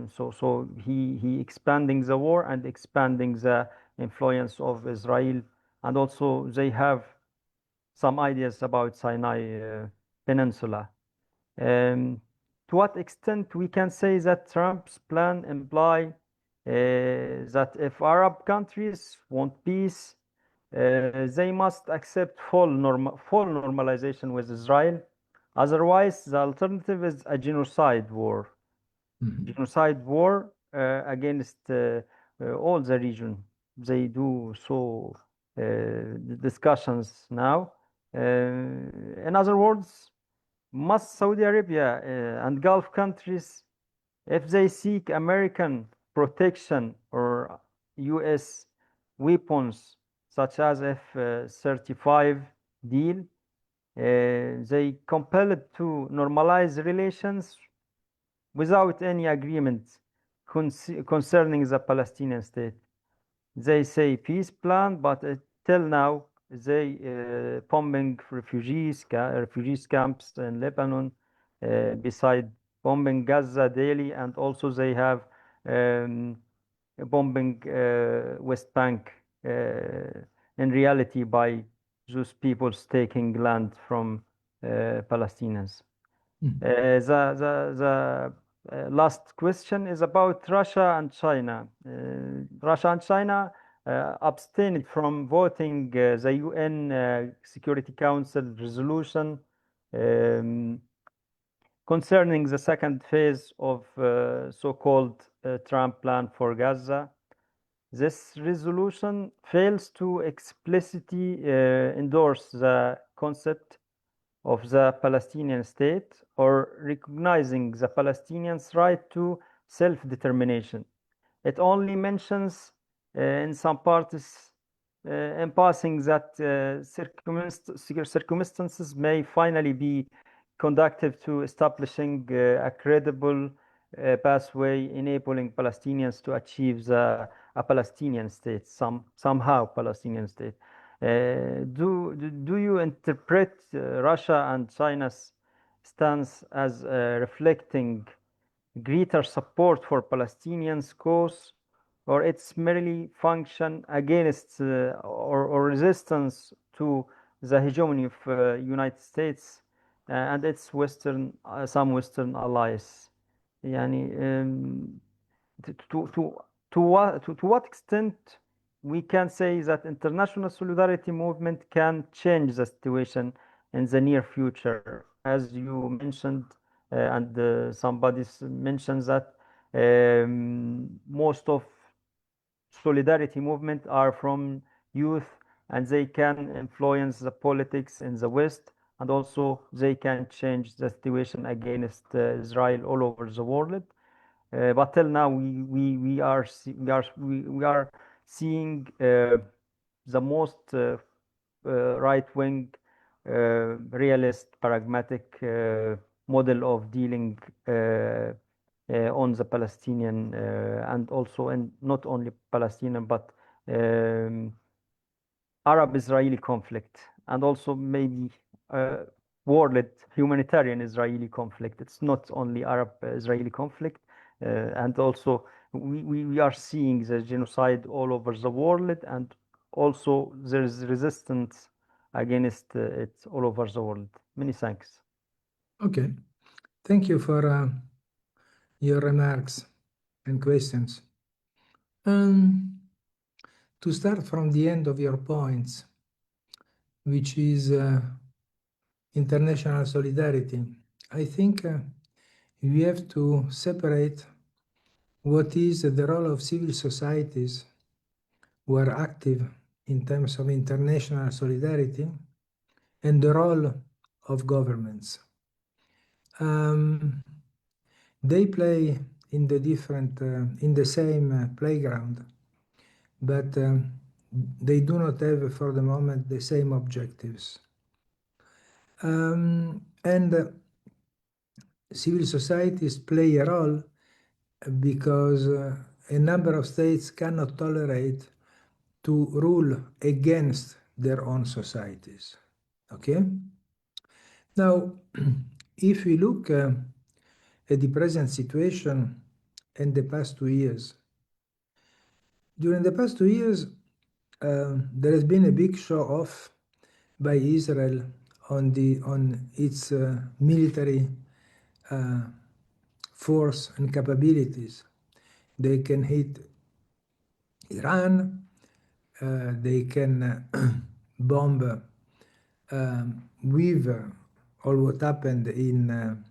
So he expanding the war and expanding the influence of Israel, and also they have some ideas about Sinai Peninsula. To what extent we can say that Trump's plan imply that if Arab countries want peace, they must accept full normalization with Israel. Otherwise, the alternative is a genocide war. Genocide war against all the region. They do so discussions now. In other words, must Saudi Arabia and Gulf countries, if they seek American protection or US weapons, such as F-35 deal, they compelled to normalize relations without any agreement concerning the Palestinian state. They say peace plan, but till now they bombing refugees camps in Lebanon, beside bombing Gaza daily, and also they have bombing West Bank in reality by those people taking land from Palestinians. The last question is about Russia and China. Russia and China abstained from voting the UN Security Council resolution concerning the second phase of so-called Trump plan for Gaza. This resolution fails to explicitly endorse the concept of the Palestinian state or recognizing the Palestinians' right to self-determination. It only mentions in some parts in passing that circumstances may finally be conducive to establishing a credible pathway enabling Palestinians to achieve a Palestinian state, somehow Palestinian state. Do you interpret Russia and China's stance as reflecting greater support for Palestinians' cause, or it's merely function against or resistance to the hegemony of United States and its some Western allies? Yani, to what extent we can say that international solidarity movement can change the situation in the near future, as you mentioned, and somebody mentioned that most of solidarity movement are from youth, and they can influence the politics in the West, and also they can change the situation against Israel all over the world. But till now, we are seeing the most right-wing, realist, pragmatic model of dealing on the Palestinian and also in not only Palestinian but Arab-Israeli conflict, and also maybe world humanitarian Israeli conflict. It's not only Arab-Israeli conflict, and also we are seeing the genocide all over the world, and also there is resistance against it all over the world. Many thanks. Okay, thank you for your remarks and questions. To start from the end of your points, which is international solidarity, I think we have to separate what is the role of civil societies who are active in terms of international solidarity and the role of governments. They play in the same playground, but they do not have for the moment the same objectives. And civil societies play a role because a number of states cannot tolerate to rule against their own societies. Okay? Now, if we look at the present situation and the past 2 years, during the past 2 years, there has been a big show-off by Israel on its military force and capabilities. They can hit Iran, they can bomb with all what happened in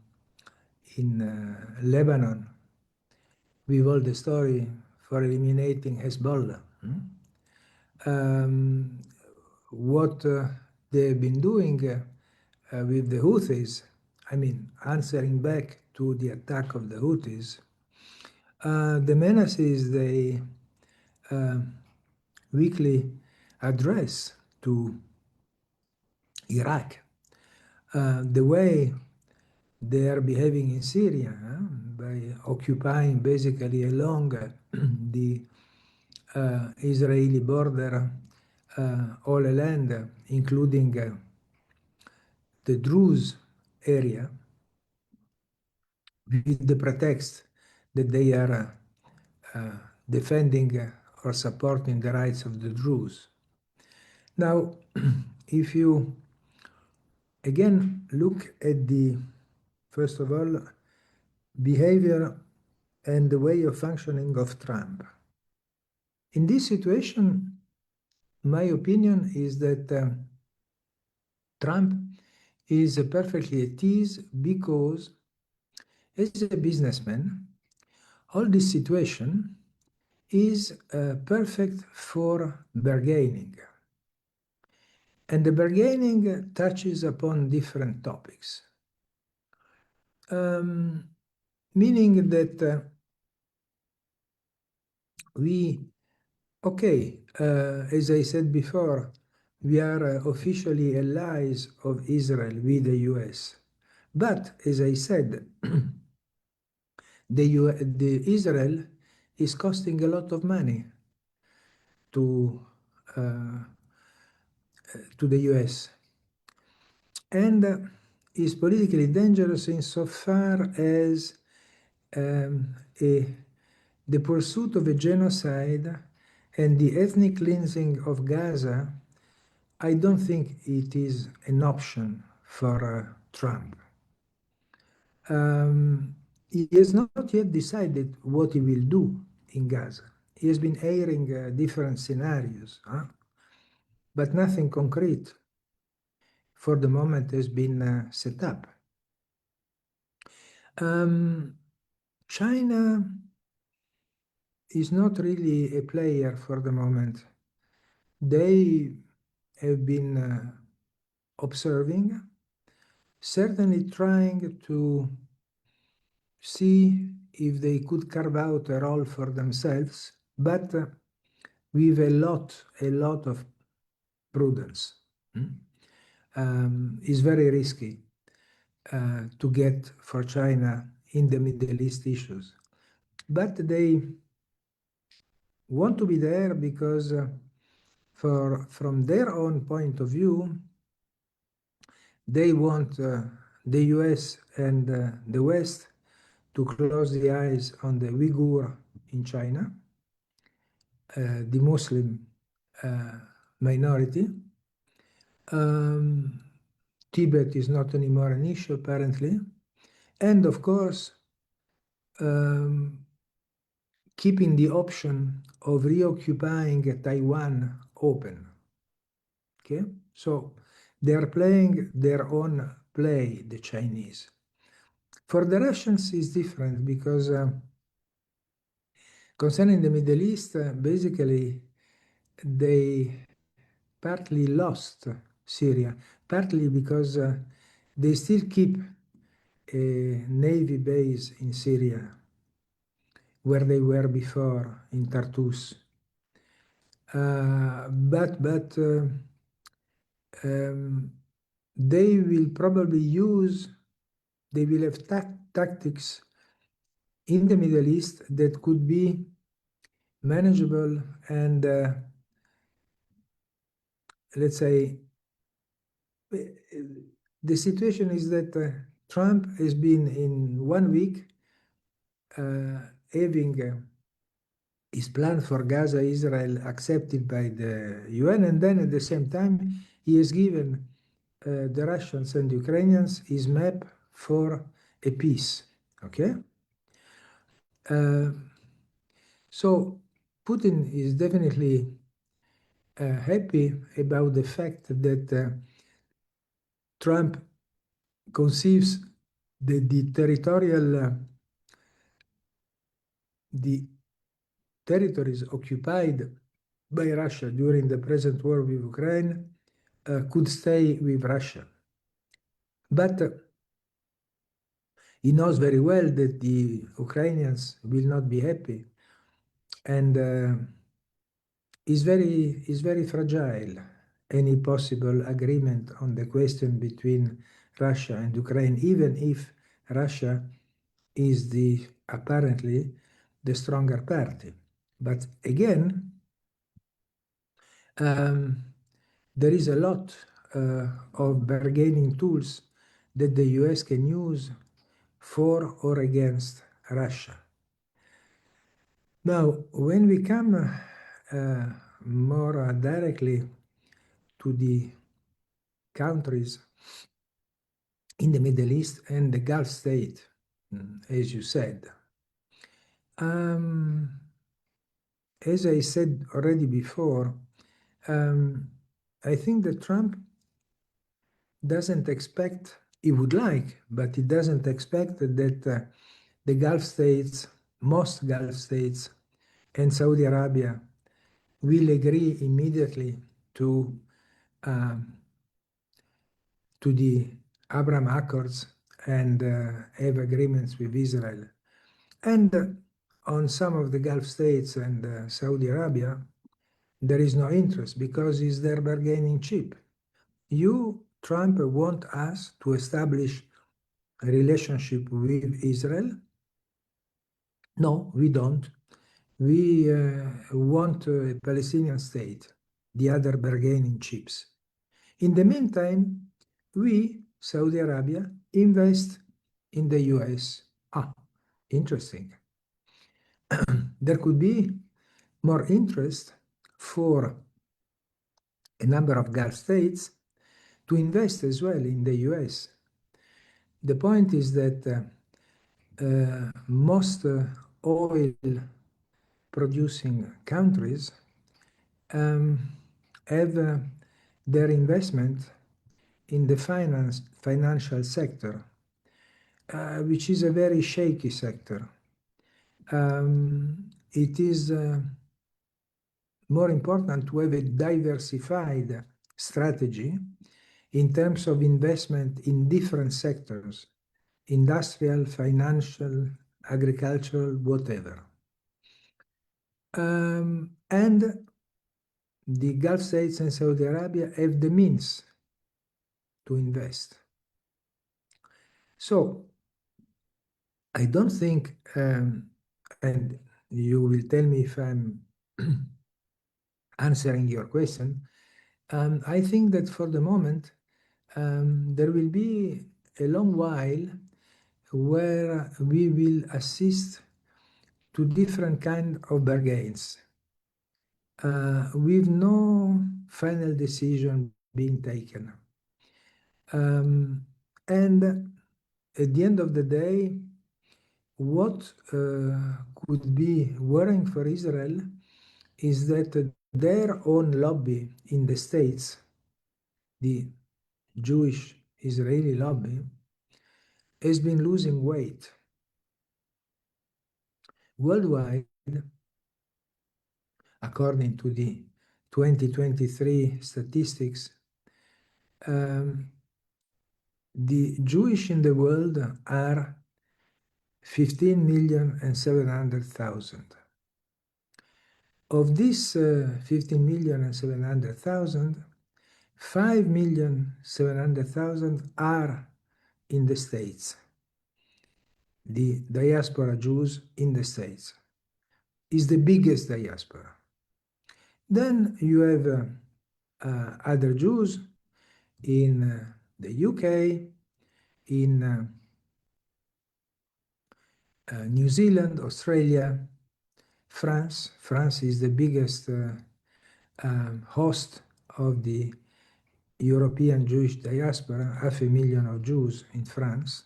Lebanon, with all the story for eliminating Hezbollah. What they've been doing with the Houthis, I mean, answering back to the attack of the Houthis, the menaces they weekly address to Iraq, the way they are behaving in Syria, by occupying basically along the Israeli border all the land, including the Druze area, with the pretext that they are defending or supporting the rights of the Druze. Now, if you again look at the, first of all, behavior and the way of functioning of Trump. In this situation, my opinion is that Trump is perfectly at ease because, as a businessman, all this situation is perfect for bargaining. And the bargaining touches upon different topics. Meaning that as I said before, we are officially allies of Israel with the US. But, as I said, the Israel is costing a lot of money to the US. And is politically dangerous insofar as the pursuit of a genocide and the ethnic cleansing of Gaza, I don't think it is an option for Trump. He has not yet decided what he will do in Gaza. He has been airing different scenarios, but nothing concrete for the moment has been set up. China is not really a player for the moment they have been observing, certainly trying to see if they could carve out a role for themselves, but with a lot of prudence. It's very risky to get for China in the Middle East issues. But they want to be there because from their own point of view, they want the US and the West to close the eyes on the Uyghur in China, the Muslim minority. Tibet is not anymore an issue, apparently. And of course, keeping the option of reoccupying Taiwan open. Okay, so they are playing their own play, the Chinese. For the Russians, it's different because concerning the Middle East, basically they partly lost Syria, partly because they still keep a navy base in Syria where they were before in Tartus. They will probably they will have tactics in the Middle East that could be manageable and let's say the situation is that Trump has been in 1 week having his plan for Gaza, Israel accepted by the UN, and then at the same time he has given the Russians and Ukrainians his map for a peace. Okay, so Putin is definitely happy about the fact that Trump conceives that the territories occupied by Russia during the present war with Ukraine could stay with Russia. But he knows very well that the Ukrainians will not be happy, and is very fragile. Any possible agreement on the question between Russia and Ukraine, even if Russia is apparently the stronger party. But again, there is a lot of bargaining tools that the US can use for or against Russia. Now, when we come more directly to the countries in the Middle East and the Gulf state, as you said, as I said already before, I think that Trump doesn't expect, he would like, but he doesn't expect that the Gulf states, most Gulf states, and Saudi Arabia will agree immediately to the Abraham Accords and have agreements with Israel. And on some of the Gulf states and Saudi Arabia, there is no interest because it's their bargaining chip. You, Trump, want us to establish a relationship with Israel? No, we don't. We want a Palestinian state, the other bargaining chips. In the meantime, we, Saudi Arabia, invest in the US. Interesting. There could be more interest for a number of Gulf states to invest as well in the US. The point is that most oil producing countries have their investment in the financial sector, which is a very shaky sector. It is more important to have a diversified strategy in terms of investment in different sectors, industrial, financial, agricultural, whatever. And the Gulf states and Saudi Arabia have the means to invest. So I don't think, and you will tell me if I'm answering your question, I think that for the moment, there will be a long while where we will assist to different kind of bargains with no final decision being taken. And at the end of the day, what could be worrying for Israel is that their own lobby in the States, the Jewish Israeli lobby, has been losing weight. Worldwide, according to the 2023 statistics, the Jewish in the world are 15,700,000. Of this 15,700,000, 5,700,000 are in the States. The diaspora Jews in the States is the biggest diaspora. Then you have other Jews in the UK, in New Zealand, Australia, France. France is the biggest host of the European Jewish diaspora, 500,000 of Jews in France.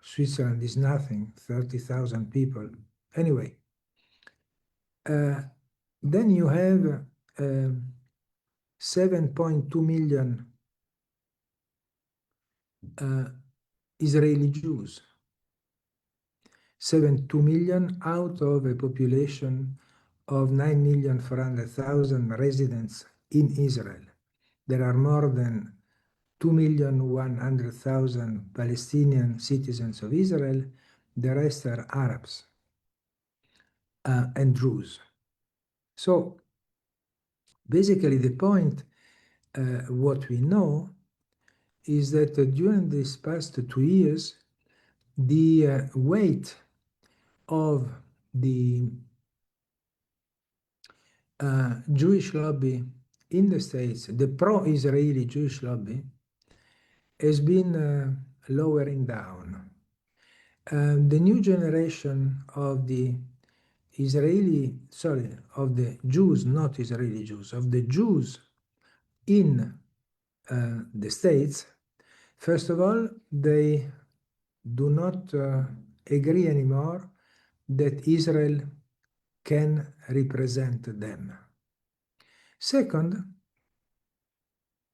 Switzerland is nothing, 30,000 people. Anyway, then you have 7.2 million Israeli Jews. 7.2 million out of a population of 9,400,000 residents in Israel. There are more than 2,100,000 Palestinian citizens of Israel. The rest are Arabs and Druze. So basically the point, what we know, is that during these past 2 years, the weight of the Jewish lobby in the States, the pro-Israeli Jewish lobby, has been lowering down. The new generation of the of the Jews, not Israeli Jews, of the Jews in the States, first of all, they do not agree anymore that Israel can represent them. Second,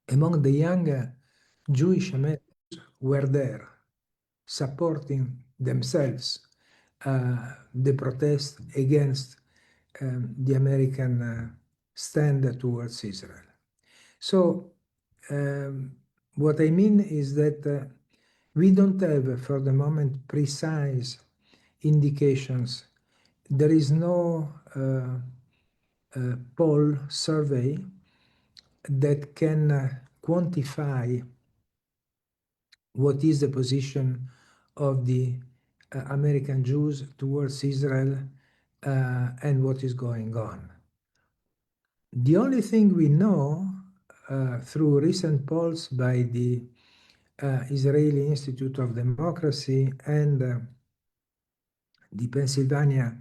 among the younger Jewish Americans were there supporting themselves the protest against the American stand towards Israel. So what I mean is that we don't have for the moment precise indications. There is no poll survey that can quantify what is the position of the American Jews towards Israel and what is going on. The only thing we know through recent polls by the Israeli Institute of Democracy and the Pennsylvania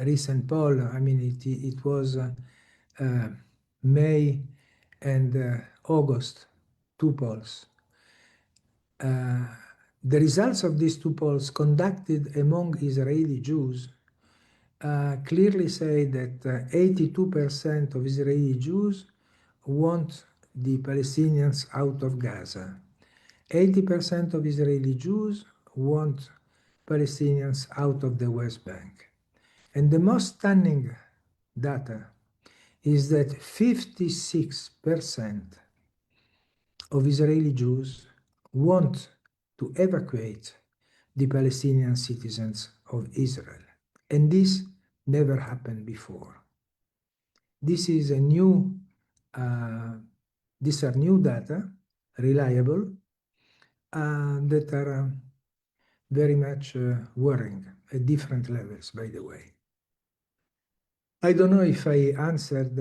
recent poll, I mean, it was May and August, 2 polls. The results of these 2 polls conducted among Israeli Jews clearly say that 82% of Israeli Jews want the Palestinians out of Gaza. 80% of Israeli Jews want Palestinians out of the West Bank. And the most stunning data is that 56% of Israeli Jews want to evacuate the Palestinian citizens of Israel. And this never happened before. This is a new, these are new data, reliable, that are very much worrying at different levels, by the way. I don't know if I answered,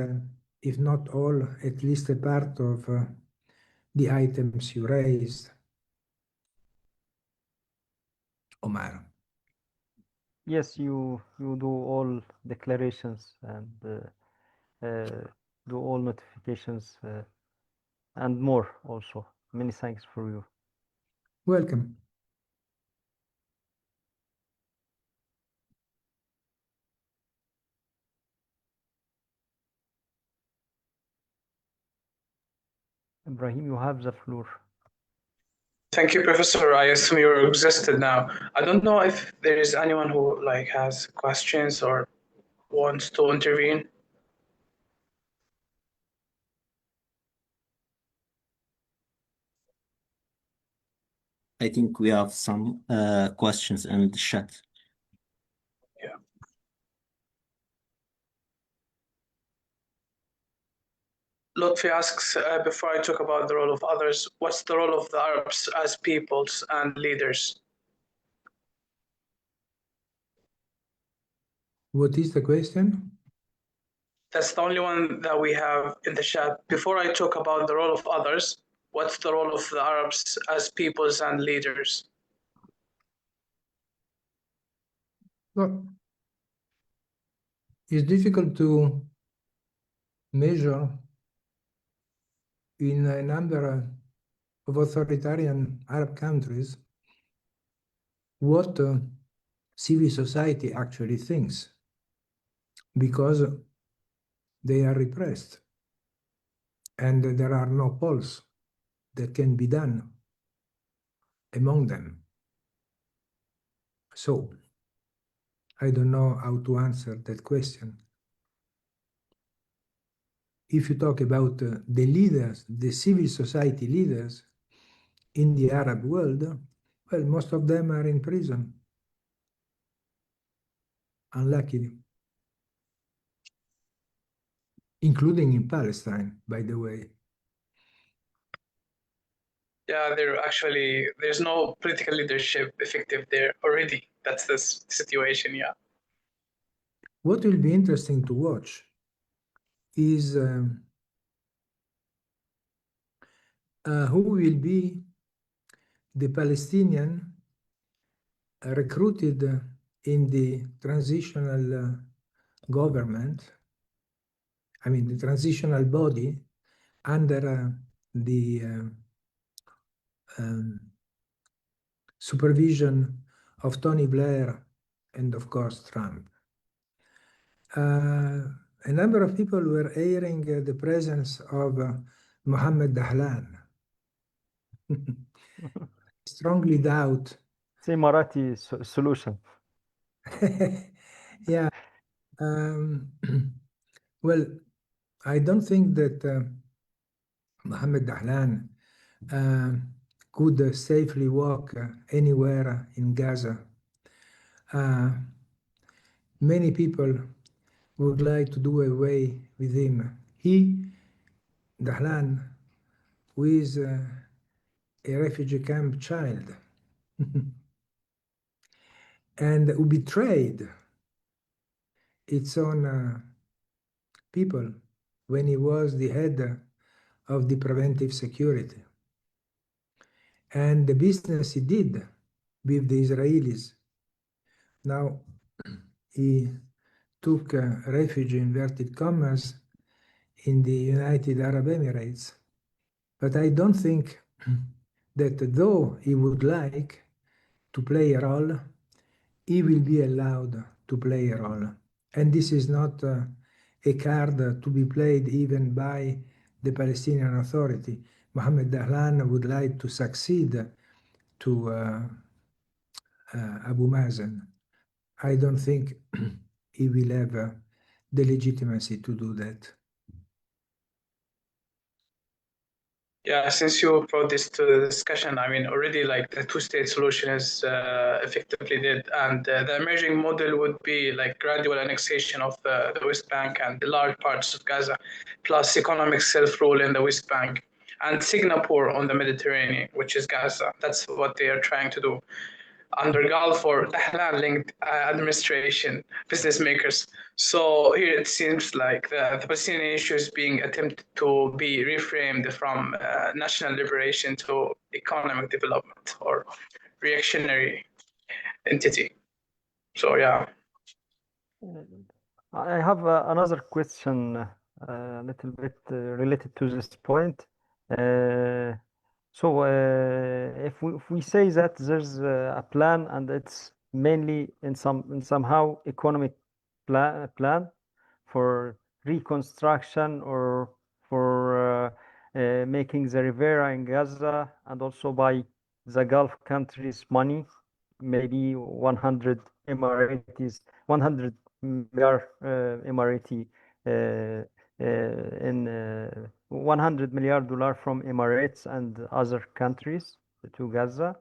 if not all, at least a part of the items you raised, Omar. Yes, you do all declarations and do all notifications and more also. Many thanks for you. Welcome. Ibrahim, you have the floor. Thank you, Professor. I assume you're exhausted now. I don't know if there is anyone who has questions or wants to intervene. I think we have some questions in the chat. Yeah. Lotfi asks, before I talk about the role of others, what's the role of the Arabs as peoples and leaders? What is the question? That's the only one that we have in the chat. Before I talk about the role of others, what's the role of the Arabs as peoples and leaders? Well, it's difficult to measure in a number of authoritarian Arab countries what civil society actually thinks, because they are repressed and there are no polls that can be done among them. So I don't know how to answer that question. If you talk about the leaders, the civil society leaders in the Arab world, well, most of them are in prison, unluckily, including in Palestine, by the way. Yeah, there's no political leadership effective there already. That's the situation, yeah. What will be interesting to watch is who will be the Palestinian recruited in the transitional government, I mean the transitional body under the supervision of Tony Blair and of course Trump. A number of people were airing the presence of Mohammed Dahlan. Strongly doubt. Say Marathi solution. Yeah. Well, I don't think that Mohammed Dahlan could safely walk anywhere in Gaza. Many people would like to do away with him. He, Dahlan, who is a refugee camp child and who betrayed its own people when he was the head of the preventive security. And the business he did with the Israelis. Now, he took refuge, inverted commas, in the United Arab Emirates. But I don't think that though he would like to play a role, he will be allowed to play a role. And this is not a card to be played even by the Palestinian Authority. Mohammed Dahlan would like to succeed to Abu Mazen. I don't think he will have the legitimacy to do that. Yeah, since you brought this to the discussion, I mean, already like the two-state solution is effectively dead, and the emerging model would be like gradual annexation of the West Bank and the large parts of Gaza, plus economic self-rule in the West Bank, and Singapore on the Mediterranean, which is Gaza. That's what they are trying to do under Gulf or Dahlan-linked administration, business makers. So here it seems like the Palestinian issue is being attempted to be reframed from national liberation to economic development or reactionary entity. So yeah. I have another question, a little bit related to this point. So if we say that there's a plan and it's mainly in somehow economic plan for reconstruction or for making the Rivera in Gaza, and also by the Gulf countries' money, maybe 100 Emiratis, 100 million Emirati in $100 million from Emirates and other countries to Gaza.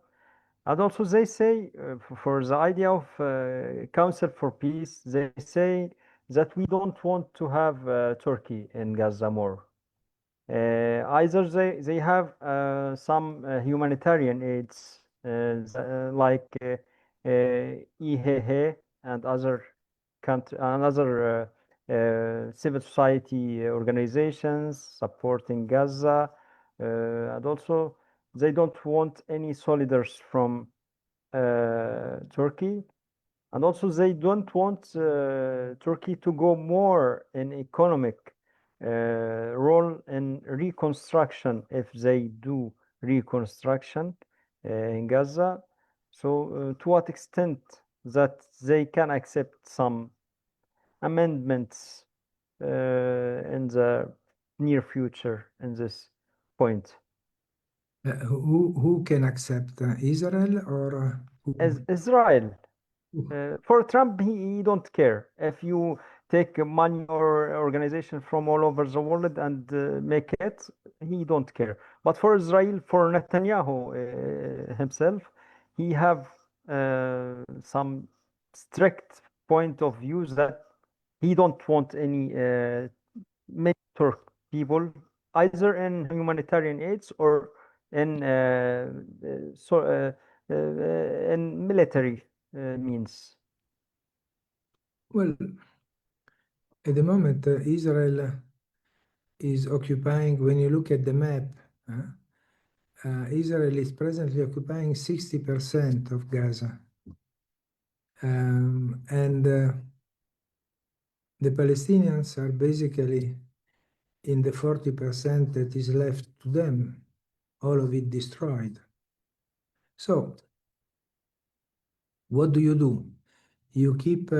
And also they say for the idea of Council for Peace, they say that we don't want to have Turkey in Gaza more. Either they have some humanitarian aids like IHH and other civil society organizations supporting Gaza, and also they don't want any soldiers from Turkey, and also they don't want Turkey to go more in economic role in reconstruction if they do reconstruction in Gaza. So to what extent that they can accept some amendments in the near future in this point? Who can accept Israel or who? As Israel. For Trump, he don't care if you take money or organization from all over the world and make it, he don't care. But for Israel, for Netanyahu himself, he have some strict point of views that he don't want any many Turk people either in humanitarian aids or in in military means. Well, at the moment, Israel is occupying, when you look at the map, Israel is presently occupying 60% of Gaza. And the Palestinians are basically in the 40% that is left to them, all of it destroyed. So, what do? You keep